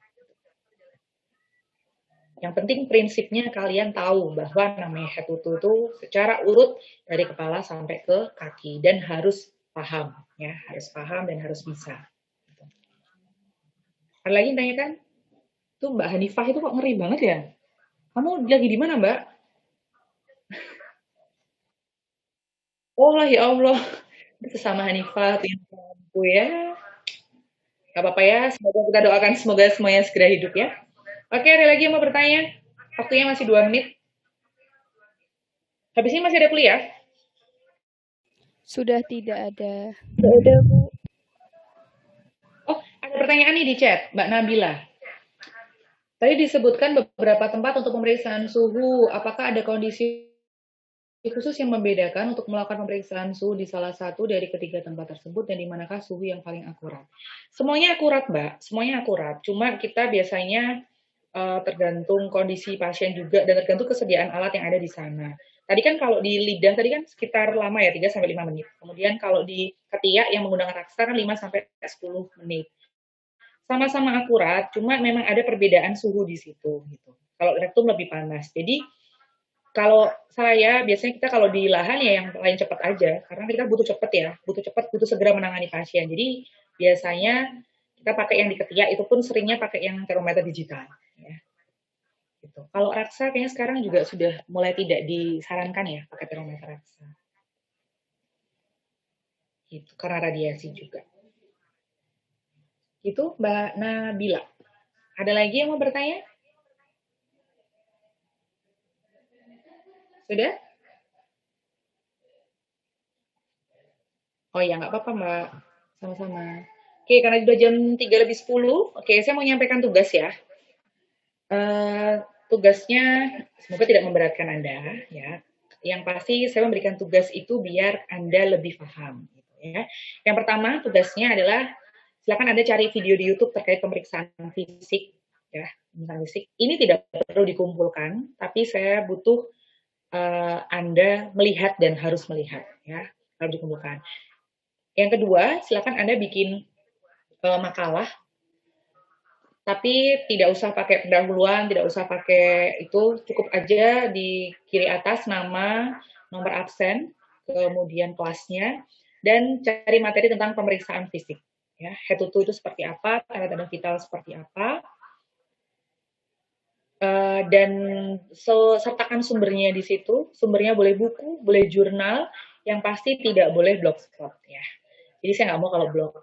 [SPEAKER 1] Yang penting prinsipnya kalian tahu bahwa namanya head to toe itu secara urut dari kepala sampai ke kaki dan harus paham ya, harus paham dan harus bisa. Ada lagi yang tanyakan? Tuh Mbak Hanifah itu kok ngeri banget ya? Kamu lagi di mana Mbak? Oh lah ya Allah, itu sama Hanifah tuh yang mampu ya. Gak apa-apa ya, semoga kita doakan semoga semuanya segera hidup ya. Oke, ada lagi yang mau bertanya? Waktunya masih 2 menit. Habis ini masih ada kuliah?
[SPEAKER 3] Sudah tidak ada.
[SPEAKER 2] Nggak ada, Bu.
[SPEAKER 1] Oh, ada pertanyaan nih di chat, Mbak Nabila. Tadi disebutkan beberapa tempat untuk pemeriksaan suhu. Apakah ada kondisi khusus yang membedakan untuk melakukan pemeriksaan suhu di salah satu dari ketiga tempat tersebut dan di manakah suhu yang paling akurat? Semuanya akurat, Mbak. Semuanya akurat. Cuma kita biasanya tergantung kondisi pasien juga dan tergantung kesediaan alat yang ada di sana. Tadi kan kalau di lidah tadi kan sekitar lama ya 3 sampai 5 menit. Kemudian kalau di ketiak yang menggunakan raksa kan 5 sampai 10 menit. Sama-sama akurat, cuma memang ada perbedaan suhu di situ gitu. Kalau rektum lebih panas. Jadi kalau saya biasanya kita kalau di lahan ya yang paling cepat aja karena kita butuh cepat ya, butuh segera menangani pasien. Jadi biasanya kita pakai yang di ketiak itu pun seringnya pakai yang termometer digital ya. Gitu. Kalau raksa kayaknya sekarang juga sudah mulai tidak disarankan ya pakai termometer raksa. Gitu, karena radiasi juga. Itu Mbak Nabila. Ada lagi yang mau bertanya? Sudah? Oh ya, nggak apa-apa Mbak. Sama-sama. Oke, karena sudah jam 3 lebih 10, oke, saya mau menyampaikan tugas ya. Tugasnya semoga tidak memberatkan Anda ya. Yang pasti saya memberikan tugas itu biar Anda lebih paham gitu ya. Yang pertama tugasnya adalah silakan Anda cari video di YouTube terkait pemeriksaan fisik ya, pemeriksaan fisik. Ini tidak perlu dikumpulkan, tapi saya butuh Anda melihat dan harus melihat ya, harus dikumpulkan. Yang kedua, silakan Anda bikin makalah tapi tidak usah pakai pendahuluan, tidak usah pakai itu, cukup aja di kiri atas nama, nomor absen, kemudian kelasnya, dan cari materi tentang pemeriksaan fisik. Ya, head to toe itu seperti apa, tanda-tanda vital seperti apa, dan sertakan sumbernya di situ. Sumbernya boleh buku, boleh jurnal, yang pasti tidak boleh blogspot ya. Jadi saya nggak mau kalau blog.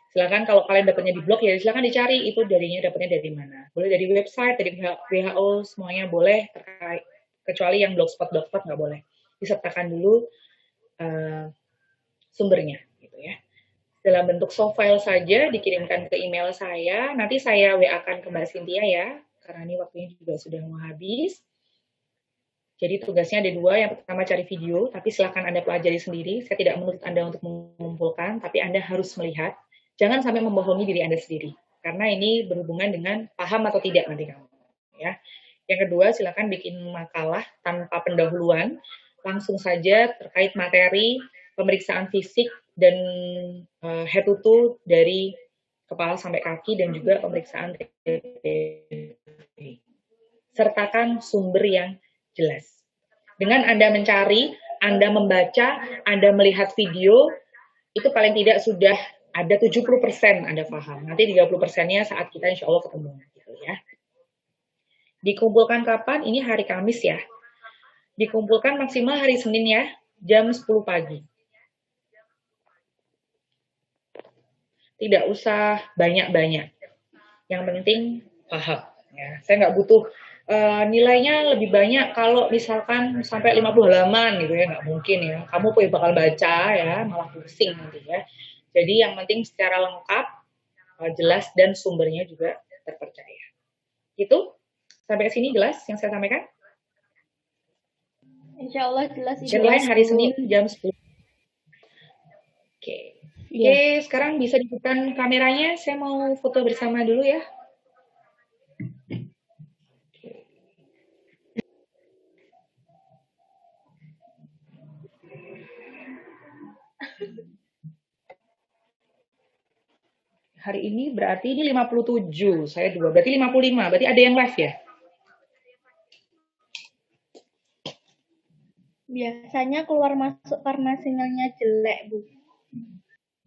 [SPEAKER 1] Silakan kalau kalian dapatnya di blog ya silakan dicari itu dapatnya dari mana. Boleh dari website, dari WHO, semuanya boleh terkait kecuali yang blogspot nggak boleh. Disertakan dulu sumbernya gitu ya. Dalam bentuk soft file saja dikirimkan ke email saya. Nanti saya WA-kan ke Mbak Cynthia ya karena ini waktunya juga sudah mau habis. Jadi tugasnya ada 2, yang pertama cari video, tapi silakan Anda pelajari sendiri. Saya tidak menuntut Anda untuk mengumpulkan, tapi Anda harus melihat. Jangan sampai membohongi diri Anda sendiri, karena ini berhubungan dengan paham atau tidak nanti kamu. Ya. Yang kedua, silakan bikin makalah tanpa pendahuluan, langsung saja terkait materi pemeriksaan fisik dan head to toe dari kepala sampai kaki dan juga pemeriksaan TTP. Sertakan sumber yang jelas. Dengan Anda mencari Anda membaca, Anda melihat video, itu paling tidak sudah ada 70% Anda paham. Nanti 30%-nya saat kita insya Allah ketemu. Gitu ya. Dikumpulkan kapan? Ini hari Kamis ya. Dikumpulkan maksimal hari Senin ya, jam 10 pagi. Tidak usah banyak-banyak. Yang penting paham. Ya. Saya nggak butuh nilainya lebih banyak kalau misalkan sampai 50 halaman gitu ya, nggak mungkin ya. Kamu bakal baca ya, malah pusing nanti ya. Jadi yang penting secara lengkap, jelas dan sumbernya juga terpercaya. Itu sampai ke sini jelas yang saya sampaikan?
[SPEAKER 4] Insya Allah jelas.
[SPEAKER 1] Deadline hari Senin jam 10. Oke. Oke, sekarang bisa dibuka kameranya. Saya mau foto bersama dulu ya. Hari ini berarti ini 57, saya 2, berarti 55, berarti ada yang live ya?
[SPEAKER 4] Biasanya keluar masuk karena sinyalnya jelek, Bu.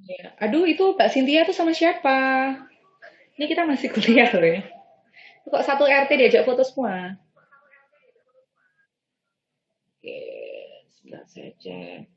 [SPEAKER 1] Ya. Aduh, itu Mbak Cynthia tuh sama siapa? Ini kita masih kuliah loh ya. Kok satu RT diajak foto semua? Oke, sebentar saya cek.